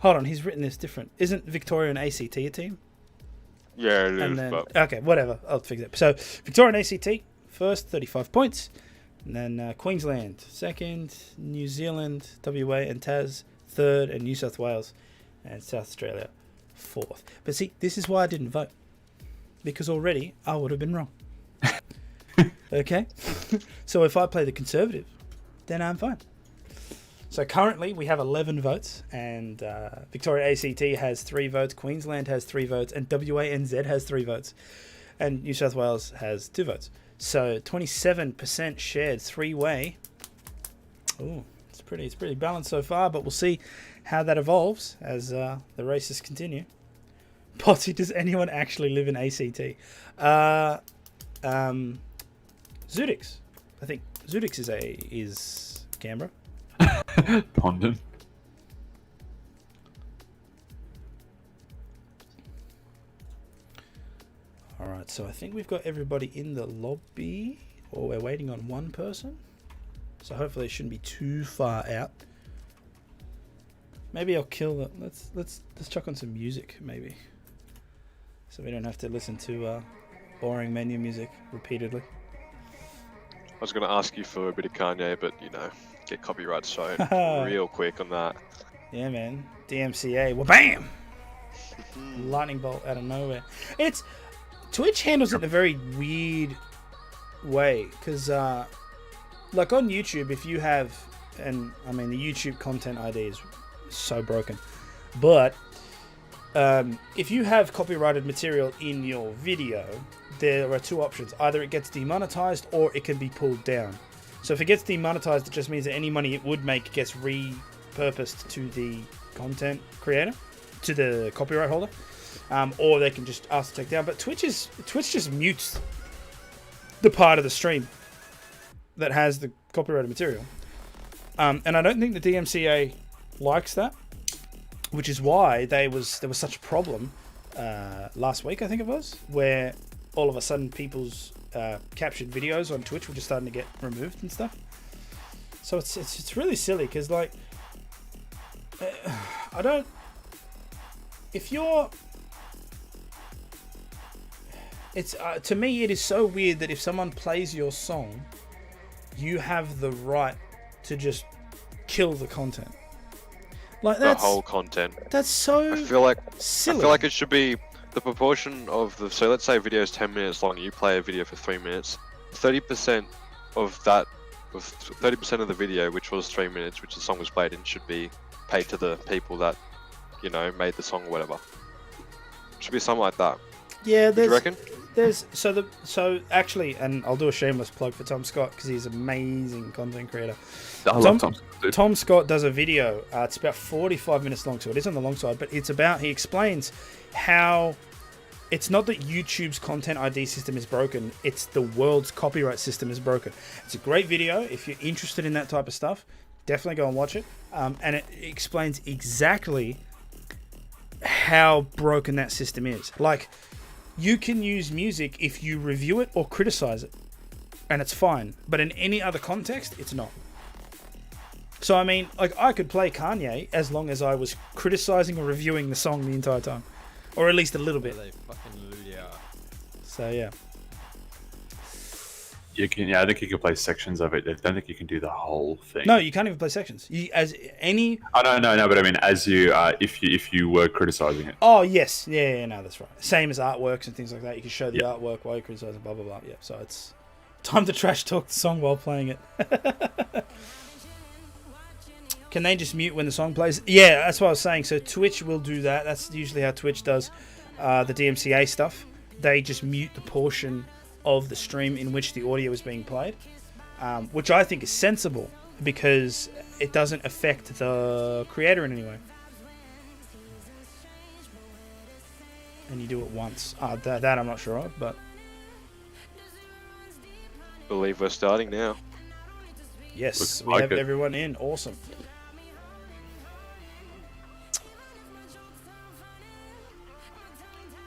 Speaker 1: hold on, he's written this different. Isn't Victoria and ACT a team?
Speaker 3: Yeah, it is.
Speaker 1: And then
Speaker 3: But
Speaker 1: okay, whatever. I'll fix it. So Victoria and ACT first, 35 points, and then Queensland second, New Zealand, WA and Tas third, and New South Wales and South Australia fourth. But see, this is why I didn't vote, because already I would have been wrong. Okay, so if I play the Conservative, then I'm fine. So currently we have 11 votes, and Victoria ACT has 3 votes, Queensland has 3 votes, and WANZ has 3 votes, and New South Wales has 2 votes. So 27% shared 3-way. Oh, it's pretty balanced so far, but we'll see how that evolves as the races continue. Potty, does anyone actually live in ACT? Zudix. I think Zudix is Canberra.
Speaker 2: Pondon.
Speaker 1: Alright, so I think we've got everybody in the lobby, or we're waiting on one person. So hopefully it shouldn't be too far out. Maybe I'll kill it. Let's chuck on some music, maybe, so we don't have to listen to boring menu music repeatedly.
Speaker 3: I was going to ask you for a bit of Kanye, but get copyright shown real quick on that.
Speaker 1: Yeah, man. DMCA. Well, bam! Lightning bolt out of nowhere. It's Twitch handles it in a very weird way, because like on YouTube, if you have, and I mean the YouTube content ID is so broken, but if you have copyrighted material in your video, there are 2 options. Either it gets demonetized or it can be pulled down. So if it gets demonetized, it just means that any money it would make gets repurposed to the content creator, to the copyright holder, or they can just ask to take down. But Twitch just mutes the part of the stream that has the copyrighted material, and I don't think the DMCA likes that, which is why there was such a problem last week, I think it was, where all of a sudden people's captured videos on Twitch were just starting to get removed and stuff. So it's really silly, because like I don't. If you're, it's to me it is so weird that if someone plays your song, you have the right to just kill the content. Like
Speaker 3: The whole content.
Speaker 1: that's so
Speaker 3: I feel like
Speaker 1: silly.
Speaker 3: it should be the proportion of the. So let's say a video is 10 minutes long. You play a video for 3 minutes. 30% of that, 30% of the video, which was 3 minutes, which the song was played in, should be paid to the people that made the song or whatever. Should be something like that.
Speaker 1: Yeah,
Speaker 3: Do you reckon?
Speaker 1: So actually, and I'll do a shameless plug for Tom Scott, because he's an amazing content creator.
Speaker 2: I love Tom Scott, dude.
Speaker 1: Tom Scott does a video. It's about 45 minutes long, so it is on the long side. But it's about, he explains how it's not that YouTube's content ID system is broken; it's the world's copyright system is broken. It's a great video. If you're interested in that type of stuff, definitely go and watch it. And it explains exactly how broken that system is. Like, you can use music if you review it or criticize it, and it's fine. But in any other context, it's not. So I mean, like, I could play Kanye as long as I was criticizing or reviewing the song the entire time, or at least a little bit. So yeah.
Speaker 2: You can, I think you can play sections of it. I don't think you can do the whole thing.
Speaker 1: No, you can't even play sections. As any.
Speaker 2: Oh no! But I mean, as you, if you were criticizing it.
Speaker 1: Oh yes, yeah, no, that's right. Same as artworks and things like that. You can show the artwork while you're criticizing, blah blah blah. Yeah, so it's time to trash talk the song while playing it. Can they just mute when the song plays? Yeah, that's what I was saying. So Twitch will do that. That's usually how Twitch does the DMCA stuff. They just mute the portion of the stream in which the audio is being played, which I think is sensible, because it doesn't affect the creator in any way. And you do it once. That I'm not sure of, but
Speaker 3: believe we're starting now.
Speaker 1: Yes,
Speaker 2: Looks
Speaker 1: we
Speaker 2: like
Speaker 1: have
Speaker 2: it.
Speaker 1: everyone in. Awesome.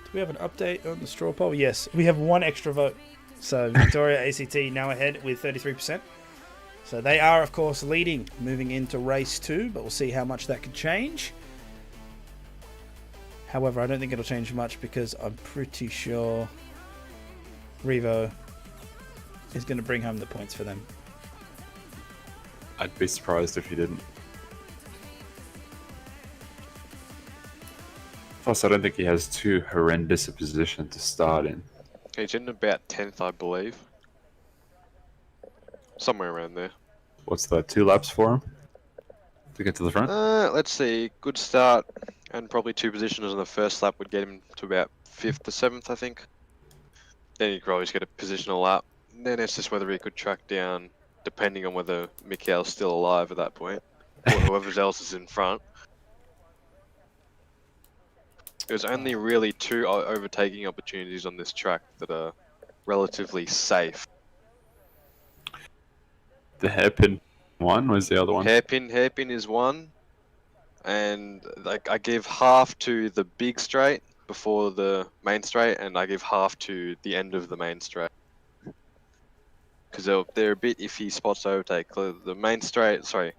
Speaker 1: Do we have an update on the straw poll? Yes, we have one extra vote. So Victoria ACT now ahead with 33%. So they are, of course, leading moving into race 2, but we'll see how much that could change. However, I don't think it'll change much because I'm pretty sure Revo is going to bring home the points for them.
Speaker 2: I'd be surprised if he didn't. Plus, I don't think he has too horrendous a position to start in.
Speaker 3: He's in about 10th, I believe. Somewhere around there.
Speaker 2: What's that, 2 laps for him to get to the front?
Speaker 3: Let's see. Good start, and probably 2 positions on the first lap would get him to about 5th to 7th, I think. Then he could always get a positional lap. Then it's just whether he could track down, depending on whether Mikhail's still alive at that point, or whoever else is in front. There's only really 2 overtaking opportunities on this track that are relatively safe.
Speaker 2: The hairpin one was the other one.
Speaker 3: Hairpin is one, and like I give half to the big straight before the main straight, and I give half to the end of the main straight. Because they're a bit iffy spots to overtake. The main straight, sorry,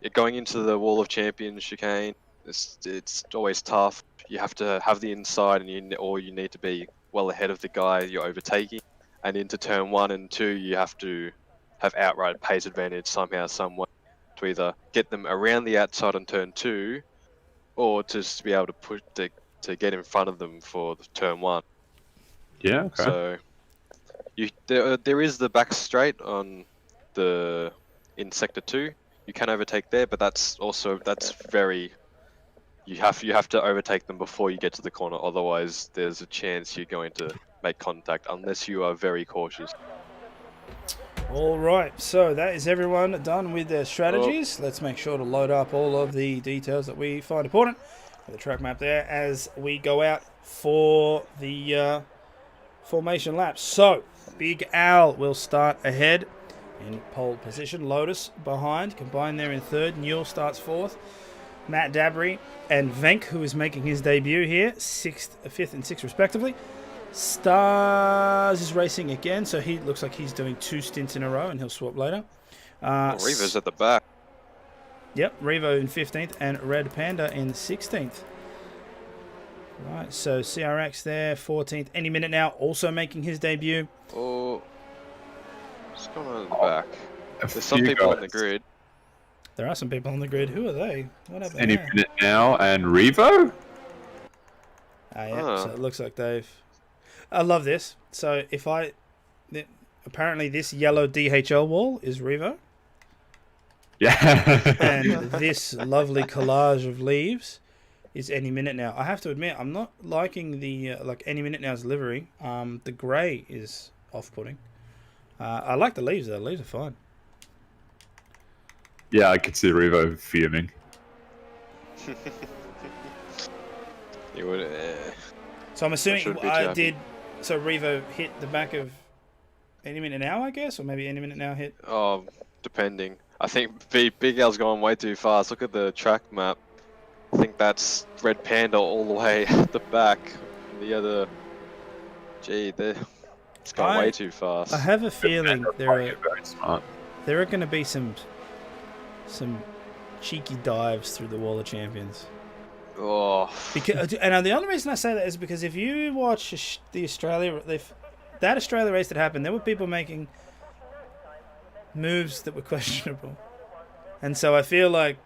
Speaker 3: you're going into the Wall of Champions chicane. It's always tough. You have to have the inside, and you need to be well ahead of the guy you're overtaking. And into turn 1 and 2, you have to have outright pace advantage somehow, some way, to either get them around the outside on turn 2, or just to be able to push to get in front of them for the turn 1.
Speaker 2: Yeah, okay.
Speaker 3: So there is the back straight on in sector 2. You can overtake there, but that's very. You have to overtake them before you get to the corner. Otherwise, there's a chance you're going to make contact unless you are very cautious.
Speaker 1: All right, so that is everyone done with their strategies. Let's make sure to load up all of the details that we find important for the track map there as we go out for the formation laps. So, Big Al will start ahead in pole position. Lotus behind, combined there in 3rd. Newell starts 4th. Matt Dabry and Venk, who is making his debut here, 5th and 6th respectively. Stars is racing again, so he looks like he's doing 2 stints in a row, and he'll swap later.
Speaker 3: Reva's at the back.
Speaker 1: Yep, Revo in 15th and Red Panda in 16th. Right, so CRX there, 14th. Any minute now, also making his debut.
Speaker 3: Oh, what's going on in the back?
Speaker 2: A
Speaker 3: There's some
Speaker 2: few
Speaker 3: people on
Speaker 2: guys.
Speaker 3: the grid.
Speaker 1: There are some people on the grid. Who are they? What happened
Speaker 2: Any
Speaker 1: there?
Speaker 2: minute now, and Revo?
Speaker 1: Yeah, so it looks like they've... I love this. So apparently this yellow DHL wall is Revo.
Speaker 2: Yeah.
Speaker 1: And this lovely collage of leaves is Any Minute Now. I have to admit, I'm not liking the Any Minute Now's livery. The grey is off-putting. I like the leaves though. The leaves are fine.
Speaker 2: Yeah, I could see Revo fuming.
Speaker 3: You would.
Speaker 1: So I'm assuming
Speaker 3: shouldn't be too happy.
Speaker 1: So Revo hit the back of Any Minute Now, I guess, or maybe Any Minute Now hit.
Speaker 3: Oh, depending. I think Big Al's going way too fast. Look at the track map. I think that's Red Panda all the way at the back. The other, gee, it's going way too fast.
Speaker 1: I have a feeling
Speaker 2: Very smart.
Speaker 1: there are going to be some cheeky dives through the Wall of Champions.
Speaker 3: Oh,
Speaker 1: And the only reason I say that is because if you watch the that Australia race that happened, there were people making moves that were questionable. And so I feel like,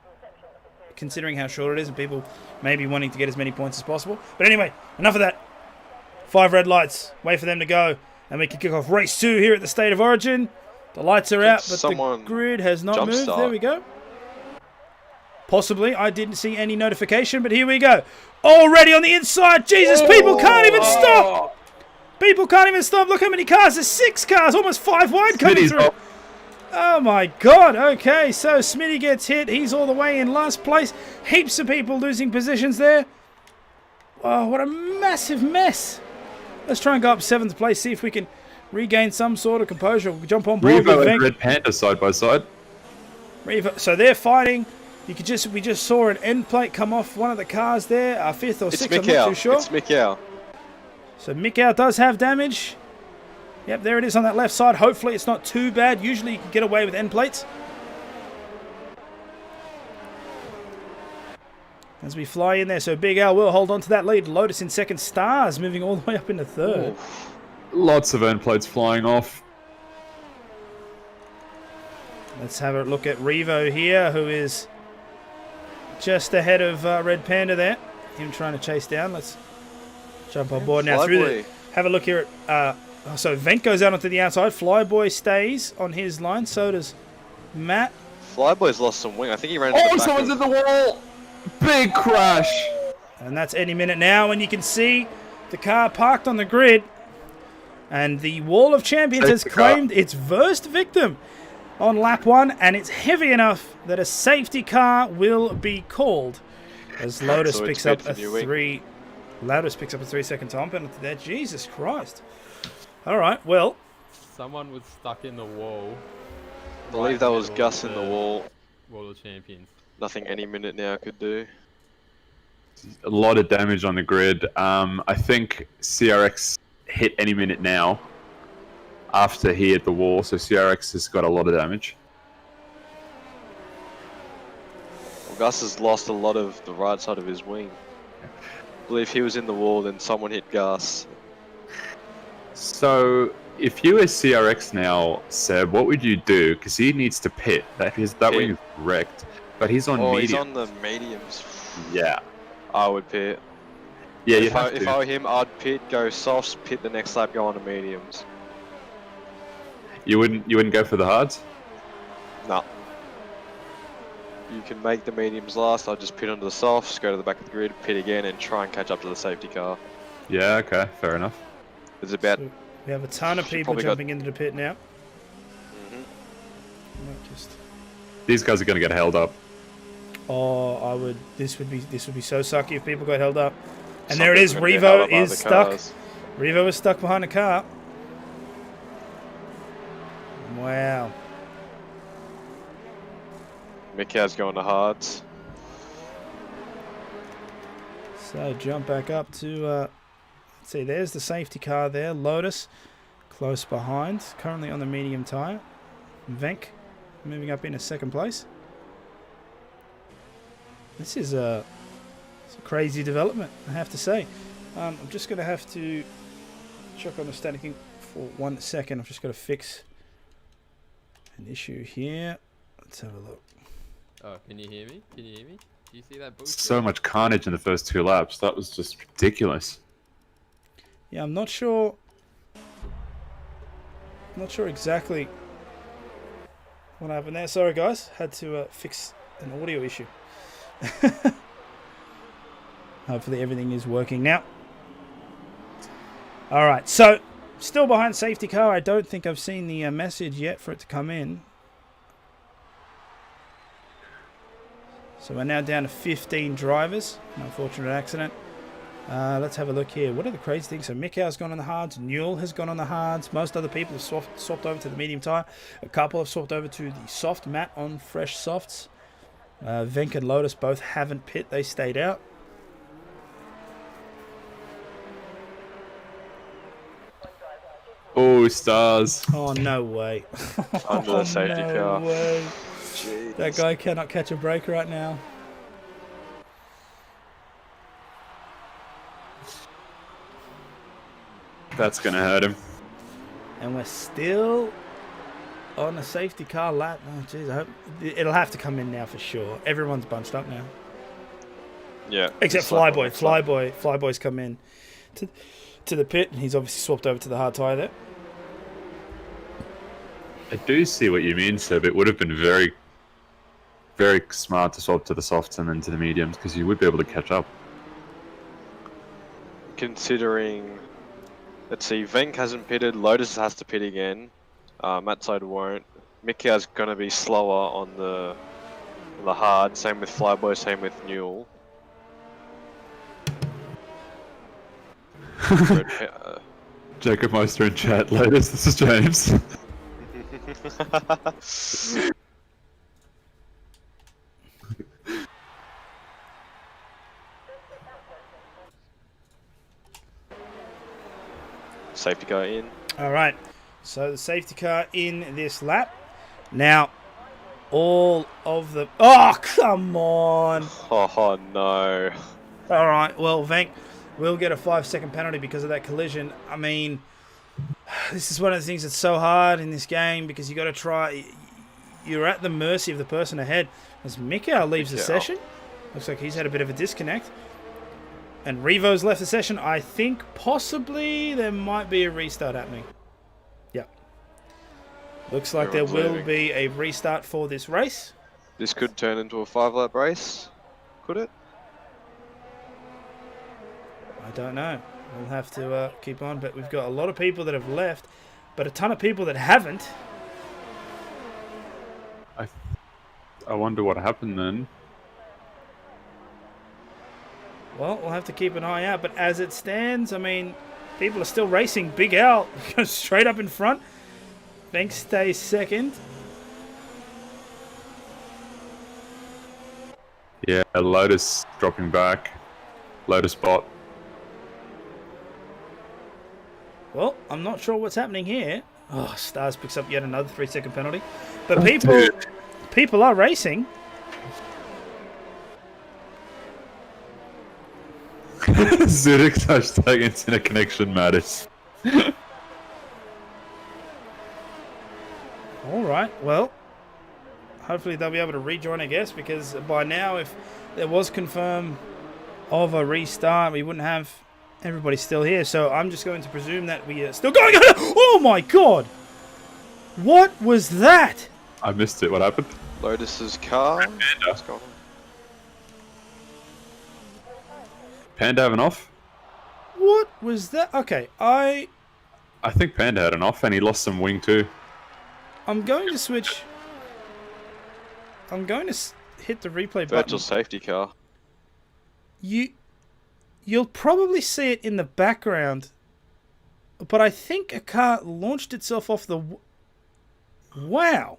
Speaker 1: considering how short it is and people maybe wanting to get as many points as possible. But anyway, enough of that. 5 red lights. Wait for them to go. And we can kick off race 2 here at the State of Origin. The lights are out, but the grid has not moved. There we go. Possibly. I didn't see any notification, but here we go. Already on the inside. Jesus, people can't even stop. People can't even stop. Look how many cars. There's 6 cars, almost 5 wide coming through. Oh my God. Okay, so Smitty gets hit. He's all the way in last place. Heaps of people losing positions there. Oh, what a massive mess. Let's try and go up 7th place, see if we can regain some sort of composure. We'll jump on board
Speaker 2: Revo
Speaker 1: with
Speaker 2: and
Speaker 1: Venk.
Speaker 2: Red Panda side by side.
Speaker 1: Revo. So they're fighting. We just saw an end plate come off one of the cars there. Fifth or
Speaker 3: It's
Speaker 1: sixth, I'm not too
Speaker 3: Mikau.
Speaker 1: sure.
Speaker 3: It's Mikau.
Speaker 1: So Mikau does have damage. Yep, there it is on that left side. Hopefully it's not too bad. Usually you can get away with end plates. As we fly in there, so Big Al will hold on to that lead. Lotus in second, Stars moving all the way up into third.
Speaker 3: Ooh.
Speaker 2: Lots of end plates flying off.
Speaker 1: Let's have a look at Revo here, who is just ahead of Red Panda there. Him trying to chase down. Let's jump on board now.
Speaker 3: Flyboy.
Speaker 1: Have a look here at... so Vent goes out onto the outside. Flyboy stays on his line. So does Matt.
Speaker 3: Flyboy's lost some wing. I think he ran into
Speaker 2: Oh,
Speaker 3: the back
Speaker 2: someone's
Speaker 3: of-
Speaker 2: in the wall! Big crash!
Speaker 1: And that's any minute now. And you can see the car parked on the grid. And the Wall of Champions has
Speaker 2: Safety car.
Speaker 1: claimed its first victim on lap 1. And it's heavy enough that a safety car will be called. As Lotus
Speaker 3: So it's
Speaker 1: picks up
Speaker 3: good
Speaker 1: a
Speaker 3: for new wing.
Speaker 1: 3-second time penalty there. Jesus Christ. All right, well,
Speaker 6: Someone was stuck in the wall.
Speaker 3: I believe that was Gus in the wall.
Speaker 6: Wall of Champions.
Speaker 3: Nothing any minute now could do.
Speaker 2: A lot of damage on the grid. I think CRX hit any minute now after he hit the wall, so CRX has got a lot of damage.
Speaker 3: Well, Gus has lost a lot of the right side of his wing. I believe he was in the wall, then someone hit Gus.
Speaker 2: So, if you were CRX now, Seb, what would you do? Because he needs to pit. That wing is wrecked, but he's on
Speaker 3: Oh,
Speaker 2: medium.
Speaker 3: he's on the mediums.
Speaker 2: Yeah.
Speaker 3: I would pit.
Speaker 2: Yeah, you'd
Speaker 3: If I,
Speaker 2: have
Speaker 3: if
Speaker 2: to.
Speaker 3: I were him, I'd pit, go softs, pit the next lap, go on to mediums.
Speaker 2: You wouldn't go for the hards?
Speaker 3: No. You can make the mediums last. I'd just pit onto the softs, go to the back of the grid, pit again, and try and catch up to the safety car.
Speaker 2: Yeah, okay, fair enough.
Speaker 3: There's about
Speaker 1: so we have a ton of
Speaker 3: She
Speaker 1: people
Speaker 3: probably got-
Speaker 1: jumping into the pit now.
Speaker 3: Mhm.
Speaker 1: Might just...
Speaker 2: These guys are going to get held up.
Speaker 1: Oh, I would. This would be so sucky if people got held up. And
Speaker 3: Some
Speaker 1: there it is.
Speaker 3: people are gonna get held
Speaker 1: Revo
Speaker 3: up by
Speaker 1: is
Speaker 3: the
Speaker 1: stuck.
Speaker 3: cars.
Speaker 1: Revo is stuck behind a car. Wow.
Speaker 3: Mikau's going to hards.
Speaker 1: So jump back up to. Let's see. There's the safety car there. Lotus, close behind. Currently on the medium tire. Venk, moving up into second place. This is it's a crazy development, I have to say. I'm just going to have to check on the staticking for 1 second. I've just got to fix an issue here. Let's have a look.
Speaker 6: Oh, can you hear me? Can you hear me? Do you see that boost?
Speaker 2: So much carnage in the first 2 laps. That was just ridiculous.
Speaker 1: Yeah, I'm not sure. Not sure exactly what happened there. Sorry, guys. Had to fix an audio issue. Hopefully everything is working now. All right, so still behind safety car. I don't think I've seen the message yet for it to come in. So we're now down to 15 drivers. An unfortunate accident. Let's have a look here. What are the crazy things? So Mikau's gone on the hards. Newell has gone on the hards. Most other people have swapped over to the medium tyre. A couple have swapped over to the soft. Matt on fresh softs. Venk and Lotus both haven't pit. They stayed out.
Speaker 2: Oh, stars.
Speaker 1: Oh, no way.
Speaker 3: Under the safety
Speaker 1: no
Speaker 3: car.
Speaker 1: way.
Speaker 3: Jeez.
Speaker 1: That guy cannot catch a break right now.
Speaker 2: That's going to hurt him.
Speaker 1: And we're still on a safety car lap. Oh, jeez. I hope it'll have to come in now for sure. Everyone's bunched up now.
Speaker 3: Yeah.
Speaker 1: Except
Speaker 3: just like
Speaker 1: Flyboy.
Speaker 3: on the next lap.
Speaker 1: Flyboy's come in to the pit, and he's obviously swapped over to the hard tyre there.
Speaker 2: I do see what you mean, Seb. It would have been very, very smart to swap to the softs and then to the mediums, because you would be able to catch up.
Speaker 3: Considering, let's see, Venk hasn't pitted, Lotus has to pit again. Matt side won't. Mikau's going to be slower on the hard. Same with Flyboy, same with Newell.
Speaker 2: Jacob Meister in chat. Latest, this is James.
Speaker 3: Safety car in.
Speaker 1: All right. So the safety car in this lap. Now, all of the... Oh, come on.
Speaker 3: Oh no.
Speaker 1: All right. Well, Vank will get a 5-second penalty because of that collision. I mean, this is one of the things that's so hard in this game because you got to try... You're at the mercy of the person ahead. As Mikau leaves the session, looks like he's had a bit of a disconnect. And Revo's left the session. I think possibly there might be a restart happening. Yep. Looks like there will be a restart for this race.
Speaker 3: This could turn into a 5-lap race. Could it?
Speaker 1: I don't know. We'll have to keep on. But we've got a lot of people that have left, but a ton of people that haven't.
Speaker 2: I wonder what happened then.
Speaker 1: Well, we'll have to keep an eye out. But as it stands, I mean, people are still racing. Big Al goes straight up in front. Bank stays second.
Speaker 2: Yeah, Lotus dropping back. Lotus bot.
Speaker 1: Well, I'm not sure what's happening here. Oh, Stars picks up yet another 3-second penalty. But people are racing.
Speaker 2: Zurich hashtag internet connection matters.
Speaker 1: Alright, well, hopefully they'll be able to rejoin, I guess, because by now, if there was confirm of a restart, we wouldn't have everybody still here. So I'm just going to presume that we are still going. Oh my god! What was that?
Speaker 2: I missed it. What happened?
Speaker 3: Lotus's car.
Speaker 2: Panda. Panda have an off?
Speaker 1: What was that? Okay,
Speaker 2: I think Panda had an off and he lost some wing too.
Speaker 1: I'm going to switch. I'm going to hit the replay button.
Speaker 3: Virtual safety car.
Speaker 1: You'll probably see it in the background, but I think a car launched itself off the... Wow.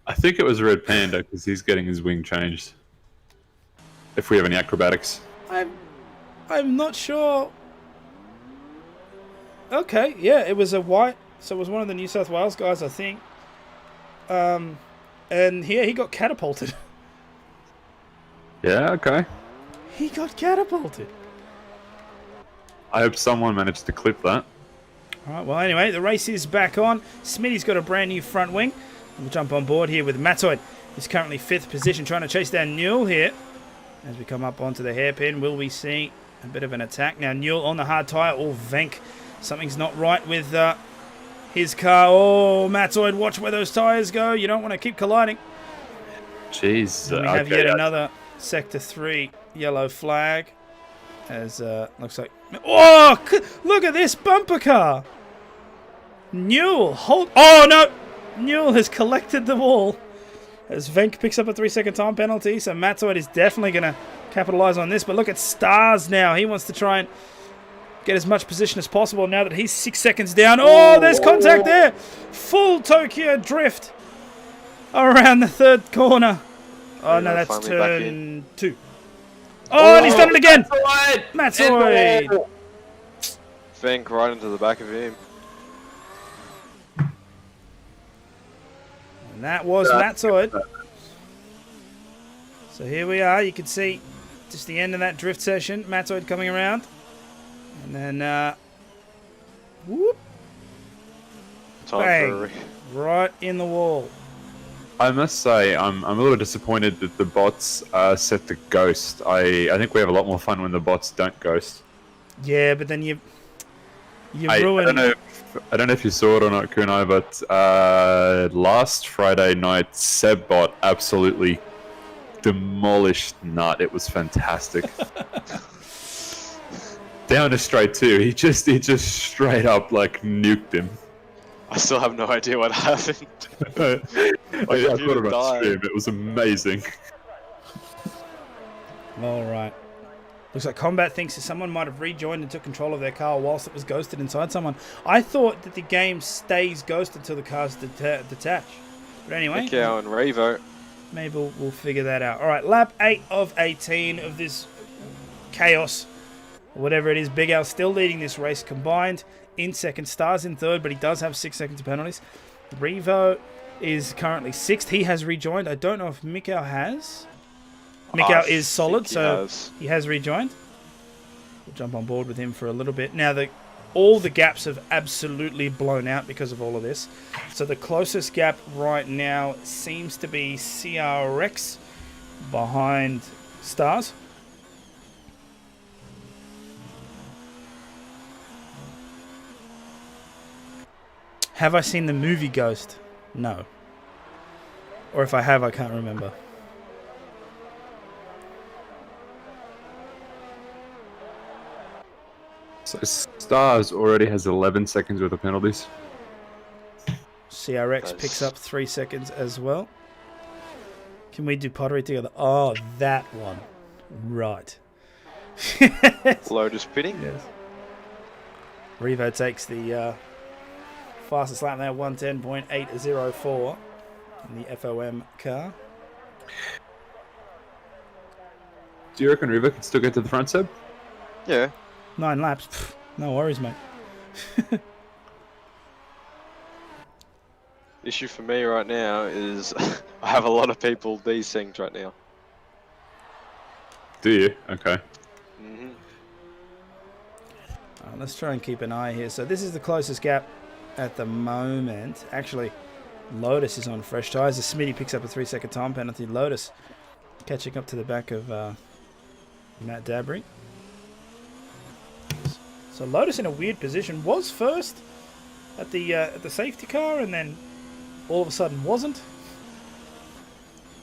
Speaker 2: I think it was Red Panda because he's getting his wing changed. If we have any acrobatics.
Speaker 1: I'm not sure. Okay, yeah, it was a white, so it was one of the New South Wales guys, I think. And here he got catapulted.
Speaker 2: Yeah, okay.
Speaker 1: He got catapulted.
Speaker 2: I hope someone managed to clip that.
Speaker 1: Alright, well anyway, the race is back on. Smitty's got a brand new front wing. We'll jump on board here with Matoid. He's currently 5th position, trying to chase down Newell here. As we come up onto the hairpin, will we see a bit of an attack? Now Newell on the hard tyre, or Venk. Something's not right with his car. Oh, Matoid, watch where those tyres go. You don't want to keep colliding.
Speaker 2: Jeez.
Speaker 1: And we have yet another Sector 3 yellow flag. As looks like... Oh, look at this bumper car. Newell, hold... Oh, no. Newell has collected the wall. As Venk picks up a 3-second time penalty. So Matoid is definitely going to capitalise on this. But look at Stars now. He wants to try and get as much position as possible now that he's 6 seconds down. Oh, there's contact there. Full Tokyo drift around the 3rd corner. Oh, no, that's turn 2. Oh, and he's done it again. Matoid.
Speaker 3: Venk right into the back of him.
Speaker 1: And that was Matoid. So here we are. You can see just the end of that drift session. Matoid coming around. And then, whoop. Bang. Right in the wall.
Speaker 2: I must say, I'm a little disappointed that the bots are set to ghost. I think we have a lot more fun when the bots don't ghost.
Speaker 1: Yeah, but then you ruin...
Speaker 2: I don't know if you saw it or not, Kunai, but last Friday night, Sebbot absolutely demolished Nut. It was fantastic. Down to straight 2. He just straight up like nuked him.
Speaker 3: I still have no idea what happened.
Speaker 2: I caught it on stream. It was amazing.
Speaker 1: All right. Looks like Combat thinks that someone might have rejoined and took control of their car whilst it was ghosted inside someone. I thought that the game stays ghosted until the cars detach. But anyway,
Speaker 3: Mikau and Revo.
Speaker 1: maybe we'll figure that out. All right, lap 8 of 18 of this chaos, or whatever it is. Big Al still leading this race combined in second. Stars in third, but he does have 6 seconds of penalties. Revo is currently 6th. He has rejoined. I don't know if Mikau has. Mikau is solid, so he has rejoined. We'll jump on board with him for a little bit. Now, all the gaps have absolutely blown out because of all of this. So the closest gap right now seems to be CRX behind Stars. Have I seen the movie Ghost? No. Or if I have, I can't remember.
Speaker 2: So Stars already has 11 seconds worth of penalties.
Speaker 1: CRX picks up 3 seconds as well. Can we do pottery together? Oh, that one. Right.
Speaker 3: Lotus pitting.
Speaker 1: Yes. Revo takes the fastest lap there, 110.804 in the FOM car.
Speaker 2: Do you reckon River can still get to the front, Seb?
Speaker 3: Yeah.
Speaker 1: 9 laps. Pfft, no worries, mate.
Speaker 3: Issue for me right now is I have a lot of people desynced right now.
Speaker 2: Do you? Okay.
Speaker 3: Mm-hmm.
Speaker 1: Let's try and keep an eye here. So this is the closest gap at the moment. Actually, Lotus is on fresh tyres. The Smitty picks up a 3-second time penalty. Lotus catching up to the back of Matt Dabry. So Lotus in a weird position. Was first at the safety car and then all of a sudden wasn't.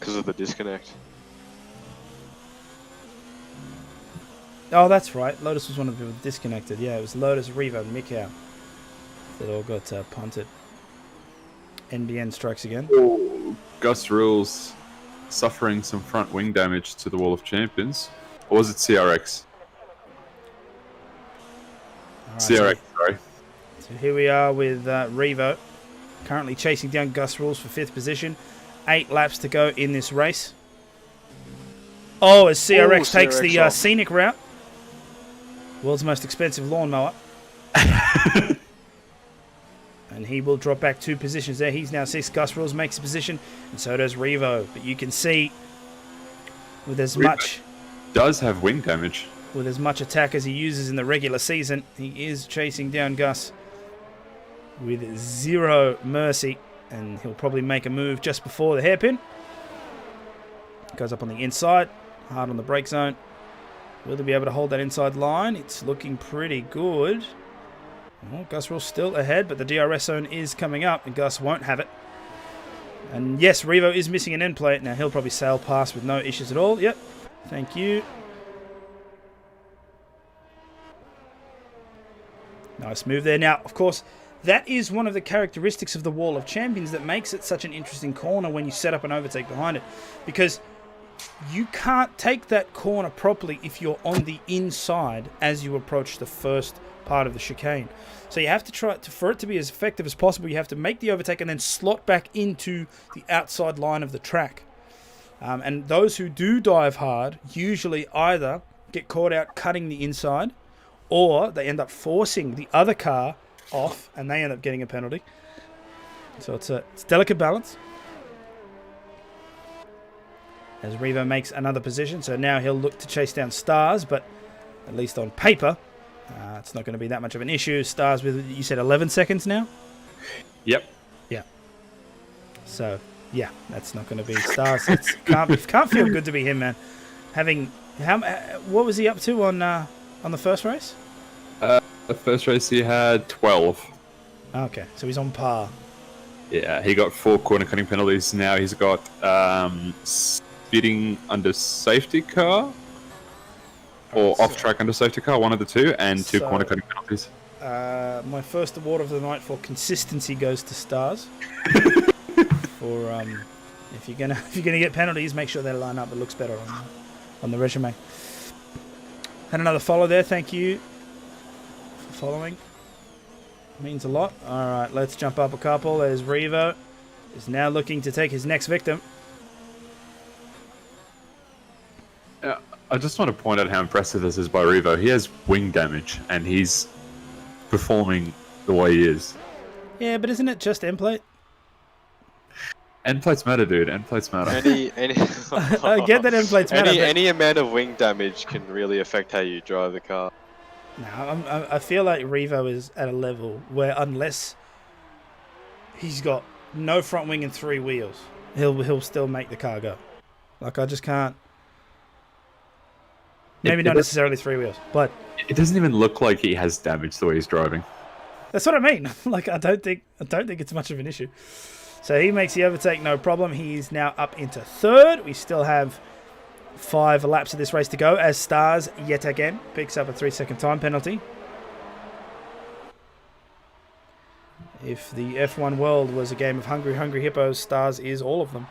Speaker 3: Because of the disconnect.
Speaker 1: Oh, that's right. Lotus was one of the people disconnected. Yeah, it was Lotus, Revo, and Mikau that all got punted. NBN strikes again.
Speaker 2: Oh, Gus Rules suffering some front wing damage to the Wall of Champions. Or was it CRX?
Speaker 1: All right,
Speaker 2: CRX, sorry.
Speaker 1: So here we are with Revo, currently chasing down Gus Rules for 5th position. 8 laps to go in this race. Oh, as CRX takes
Speaker 3: CRX
Speaker 1: the scenic route. World's most expensive lawnmower. And he will drop back 2 positions there. He's now 6th. Gus Rules makes a position, and so does Revo. But you can see with as much
Speaker 2: Does have wing damage.
Speaker 1: with as much attack as he uses in the regular season, he is chasing down Gus with 0 mercy, and he'll probably make a move just before the hairpin. Goes up on the inside, hard on the brake zone. Will they be able to hold that inside line? It's looking pretty good. Well, Gus Rules still ahead, but the DRS zone is coming up, and Gus won't have it. And yes, Revo is missing an end plate. Now he'll probably sail past with no issues at all. Yep, thank you. Nice move there. Now, of course, that is one of the characteristics of the Wall of Champions that makes it such an interesting corner when you set up an overtake behind it. Because you can't take that corner properly if you're on the inside as you approach the first part of the chicane. So you have to try, for it to be as effective as possible, you have to make the overtake and then slot back into the outside line of the track. And those who do dive hard usually either get caught out cutting the inside, or they end up forcing the other car off and they end up getting a penalty. So it's delicate balance. As Revo makes another position, so now he'll look to chase down Stars, but at least on paper, it's not going to be that much of an issue. Stars with, you said 11 seconds now?
Speaker 2: Yep.
Speaker 1: Yeah. So, yeah, that's not going to be Stars. It can't feel good to be him, man. What was he up to on the first race?
Speaker 2: The first race he had 12.
Speaker 1: Okay, so he's on par.
Speaker 2: Yeah, he got 4 corner cutting penalties. Now he's got speeding under safety car or off track under safety car, one of the two, and 2 corner cutting penalties.
Speaker 1: My first award of the night for consistency goes to Stars. For if you're gonna get penalties, make sure they line up. It looks better on the resume. And another follow there. Thank you for following. Means a lot. All right, let's jump up a couple. There's Revo. Is now looking to take his next victim.
Speaker 2: I just want to point out how impressive this is by Revo. He has wing damage, and he's performing the way he is.
Speaker 1: Yeah, but isn't it just end plate?
Speaker 2: End plates matter, dude. End plates matter.
Speaker 3: Any
Speaker 1: I get that end plates matter.
Speaker 3: any amount of wing damage can really affect how you drive the car.
Speaker 1: No, I feel like Revo is at a level where unless he's got no front wing and 3 wheels, he'll still make the car go. Like, I just can't. Maybe not necessarily 3 wheels, but
Speaker 2: It doesn't even look like he has damage the way he's driving.
Speaker 1: that's what I mean. Like, I don't think it's much of an issue. So he makes the overtake, no problem. He's now up into 3rd. We still have 5 laps of this race to go as Stars yet again picks up a 3-second time penalty. If the F1 world was a game of Hungry Hungry Hippos, Stars is all of them.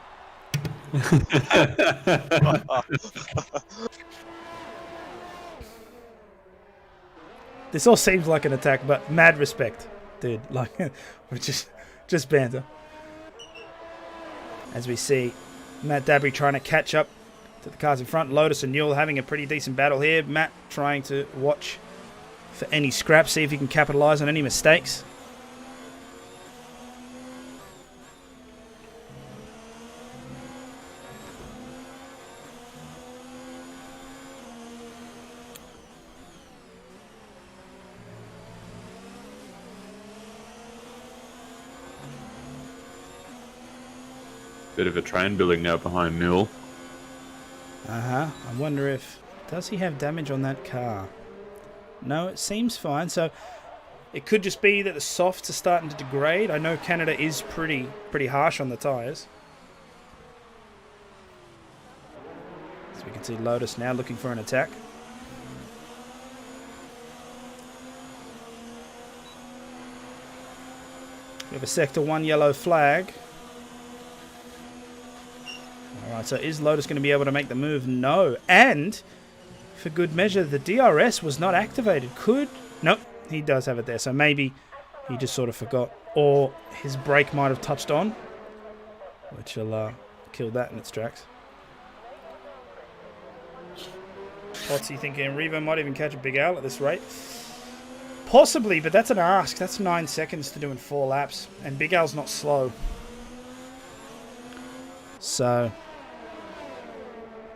Speaker 1: This all seems like an attack, but mad respect, dude. Like, we're just banter. As we see Matt Dabry trying to catch up to the cars in front. Lotus and Newell having a pretty decent battle here. Matt trying to watch for any scraps, see if he can capitalize on any mistakes.
Speaker 2: Bit of a train building now behind Newell.
Speaker 1: I wonder if... Does he have damage on that car? No, it seems fine. So it could just be that the softs are starting to degrade. I know Canada is pretty harsh on the tyres. So we can see Lotus now looking for an attack. We have a Sector 1 yellow flag. Alright, so is Lotus going to be able to make the move? No. And, for good measure, the DRS was not activated. Nope, he does have it there. So maybe he just sort of forgot. Or his brake might have touched on. Which will kill that in its tracks. Potsy thinking Revo might even catch a Big Al at this rate. Possibly, but that's an ask. That's 9 seconds to do in 4 laps. And Big Al's not slow. So...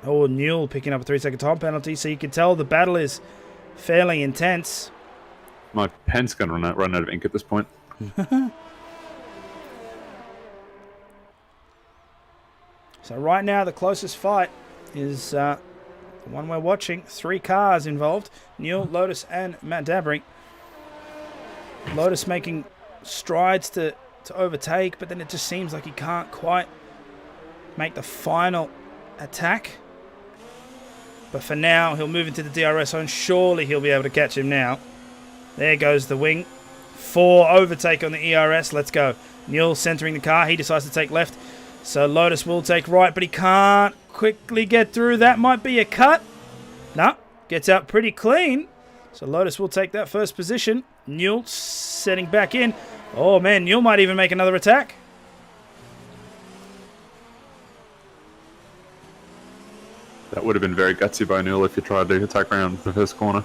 Speaker 1: Oh, Newell picking up a 3-second time penalty, so you can tell the battle is fairly intense.
Speaker 2: My pen's going to run out of ink at this point.
Speaker 1: So right now, the closest fight is the one we're watching. 3 cars involved. Newell, Lotus, and Matt Dabry. Lotus making strides to overtake, but then it just seems like he can't quite make the final attack. But for now, he'll move into the DRS zone. Surely he'll be able to catch him now. There goes the wing. 4 overtake on the ERS. Let's go. Newell centering the car. He decides to take left. So Lotus will take right, but he can't quickly get through. That might be a cut. No, gets out pretty clean. So Lotus will take that first position. Newell setting back in. Oh man, Newell might even make another attack.
Speaker 2: That would have been very gutsy by Newell if he tried to attack around the first corner.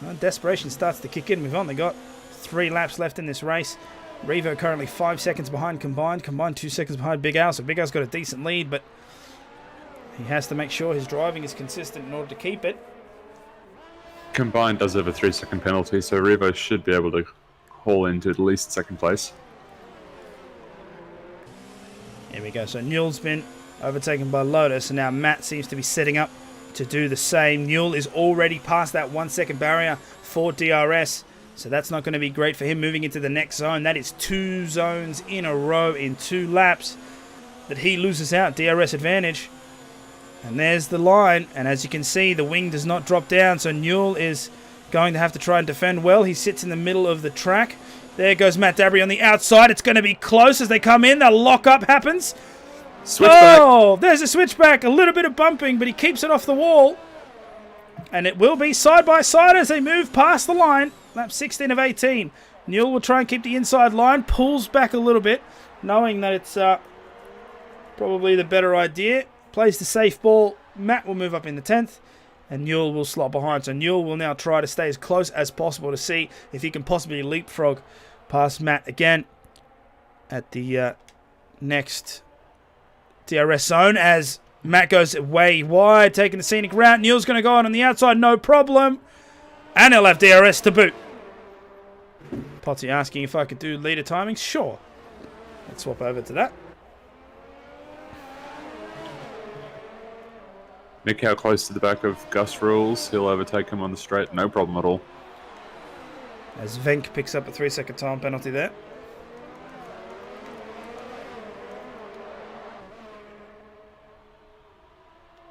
Speaker 1: Well, desperation starts to kick in. We've only got 3 laps left in this race. Revo currently 5 seconds behind combined. Combined 2 seconds behind Big Al. So Big Al's got a decent lead, but he has to make sure his driving is consistent in order to keep it.
Speaker 2: Combined does have a 3-second penalty, so Revo should be able to haul into at least 2nd place.
Speaker 1: Here we go. So Newell's been overtaken by Lotus, and now Matt seems to be setting up to do the same. Newell is already past that 1 second barrier for DRS, so that's not going to be great for him moving into the next zone. That is 2 zones in a row in 2 laps that he loses out. DRS advantage. And there's the line, and as you can see, the wing does not drop down, so Newell is going to have to try and defend well. He sits in the middle of the track. There goes Matt Dabry on the outside. It's going to be close as they come in. The lock-up happens.
Speaker 2: Switchback.
Speaker 1: Oh, there's a switchback. A little bit of bumping, but he keeps it off the wall. And it will be side by side as they move past the line. Lap 16 of 18. Newell will try and keep the inside line. Pulls back a little bit, knowing that it's probably the better idea. Plays the safe ball. Matt will move up in the 10th. And Newell will slot behind. So Newell will now try to stay as close as possible to see if he can possibly leapfrog past Matt again at the next DRS zone as Matt goes way wide, taking the scenic route. Newell's going to go on the outside, no problem. And he'll have DRS to boot. Potty asking if I could do leader timing. Sure. Let's swap over to that.
Speaker 2: Nick, how close to the back of Gus rules. He'll overtake him on the straight. No problem at all.
Speaker 1: As Venk picks up a 3-second time penalty there.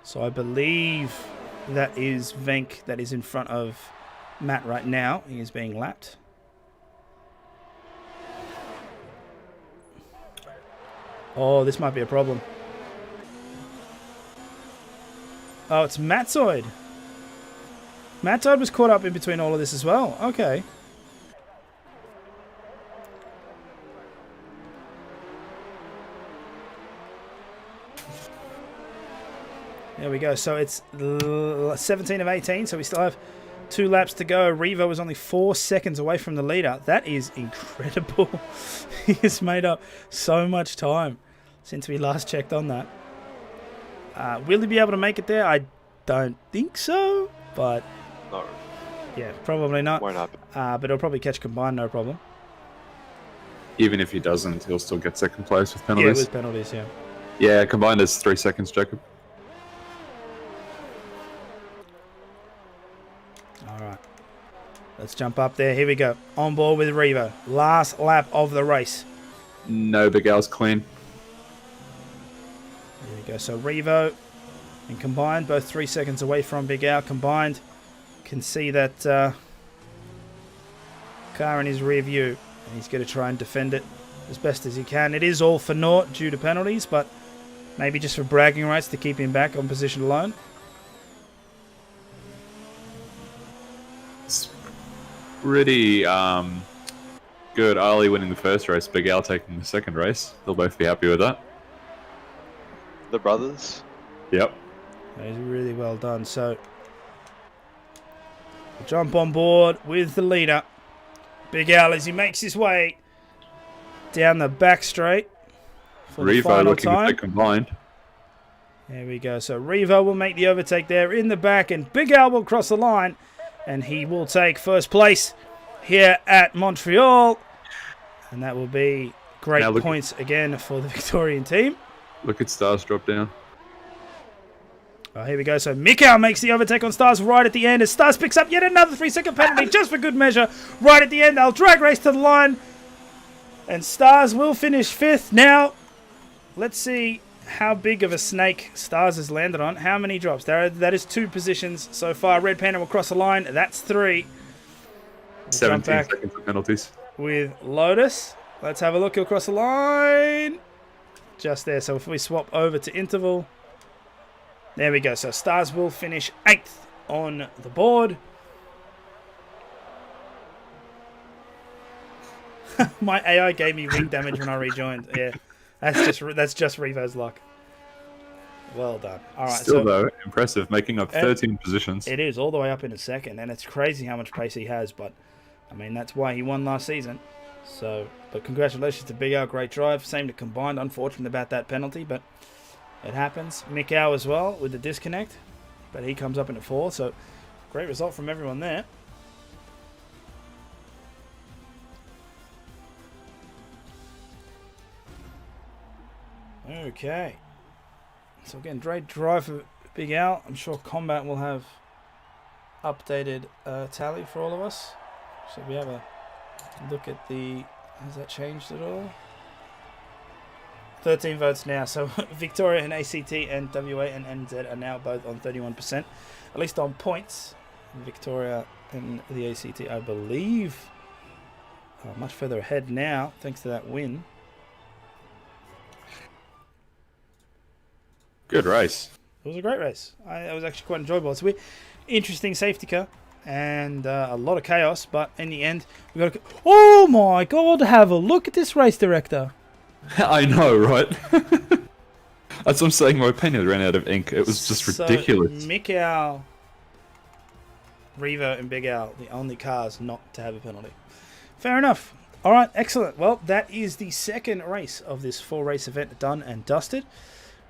Speaker 1: So I believe that is Venk that is in front of Matt right now. He is being lapped. Oh, this might be a problem. Oh, it's Matzoid. Matzoid was caught up in between all of this as well. Okay. There we go. So it's 17 of 18. So we still have 2 laps to go. Revo is only 4 seconds away from the leader. That is incredible. He has made up so much time since we last checked on that. Will he be able to make it there? I don't think so, but
Speaker 3: No,
Speaker 1: yeah, probably not.
Speaker 3: won't happen.
Speaker 1: But he'll probably catch combined, no problem.
Speaker 2: Even if he doesn't, he'll still get second place with
Speaker 1: Yeah,
Speaker 2: penalties.
Speaker 1: with penalties, yeah.
Speaker 2: Yeah, combined is 3 seconds, Jacob.
Speaker 1: All right. Let's jump up there. Here we go. On board with Revo. Last lap of the race.
Speaker 2: No, Big Al's clean.
Speaker 1: There we go. So Revo and combined, both 3 seconds away from Big Al. Combined, can see that car in his rear view. And he's going to try and defend it as best as he can. It is all for naught due to penalties, but maybe just for bragging rights to keep him back on position alone.
Speaker 2: It's pretty good. Ali winning the first race, Big Al taking the second race. They'll both be happy with that.
Speaker 3: The brothers.
Speaker 2: Yep.
Speaker 1: That is really well done. So, jump on board with the leader. Big Al as he makes his way down the back straight for the
Speaker 2: Revo
Speaker 1: final
Speaker 2: looking if they
Speaker 1: time.
Speaker 2: combined.
Speaker 1: There we go. So Revo will make the overtake there in the back, and Big Al will cross the line, and he will take first place here at Montreal. And that will be great
Speaker 2: Now look-
Speaker 1: points again for the Victorian team.
Speaker 2: Look at Stars drop down.
Speaker 1: Oh, here we go. So Mikau makes the overtake on Stars right at the end as Stars picks up yet another 3-second penalty just for good measure. Right at the end, they'll drag race to the line. And Stars will finish 5th. Now, let's see how big of a snake Stars has landed on. How many drops? That is 2 positions so far. Red Panda will cross the line. That's 3. We'll
Speaker 2: 17
Speaker 1: jump back
Speaker 2: seconds of penalties.
Speaker 1: with Lotus. Let's have a look. He'll cross the line. Just there. So if we swap over to interval. There we go. So Stars will finish 8th on the board. My AI gave me ring damage when I rejoined. Yeah, that's just Revo's luck. Well done. All right.
Speaker 2: Still,
Speaker 1: so
Speaker 2: though, impressive, making up 13 positions.
Speaker 1: it is all the way up in a second, and it's crazy how much pace he has. But I mean, that's why he won last season. So, but congratulations to Big Al. Great drive. Same to combined. Unfortunate about that penalty, but it happens. Mikau as well with the disconnect, but he comes up into 4th. So great result from everyone there. Okay. So again, great drive for Big Al. I'm sure Combat will have updated tally for all of us. So we have a look at the... Has that changed at all? 13 votes now. So Victoria and ACT and WA and NZ are now both on 31%. At least on points. Victoria and the ACT, I believe, are much further ahead now, thanks to that win.
Speaker 2: Good race.
Speaker 1: It was a great race. It was actually quite enjoyable. It's a weird, interesting safety car and a lot of chaos, but in the end, we got to... Oh my god, have a look at this race director.
Speaker 2: I know, right? That's what I'm saying, my opinion ran out of ink. It was just ridiculous.
Speaker 1: So, Mick Owl, Revo, and Big Owl, the only cars not to have a penalty. Fair enough. All right, excellent. Well, that is the second race of this 4-race event done and dusted.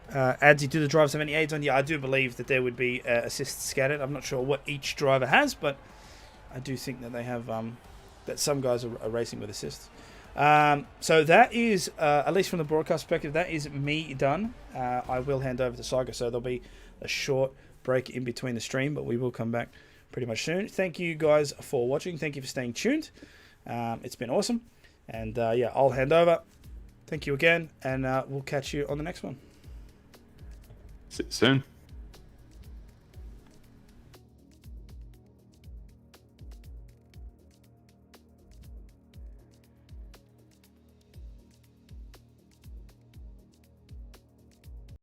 Speaker 1: Adsy, do the drivers have any aids on? Yeah, I do believe that there would be assists scattered. I'm not sure what each driver has, but I do think that they have that some guys are racing with assists. So that is, at least from the broadcast perspective, that is me done. I will hand over to Saga, so there'll be a short break in between the stream, but we will come back pretty much soon. Thank you guys for watching. Thank you for staying tuned. It's been awesome. And yeah, I'll hand over. Thank you again, and we'll catch you on the next one.
Speaker 2: See you soon.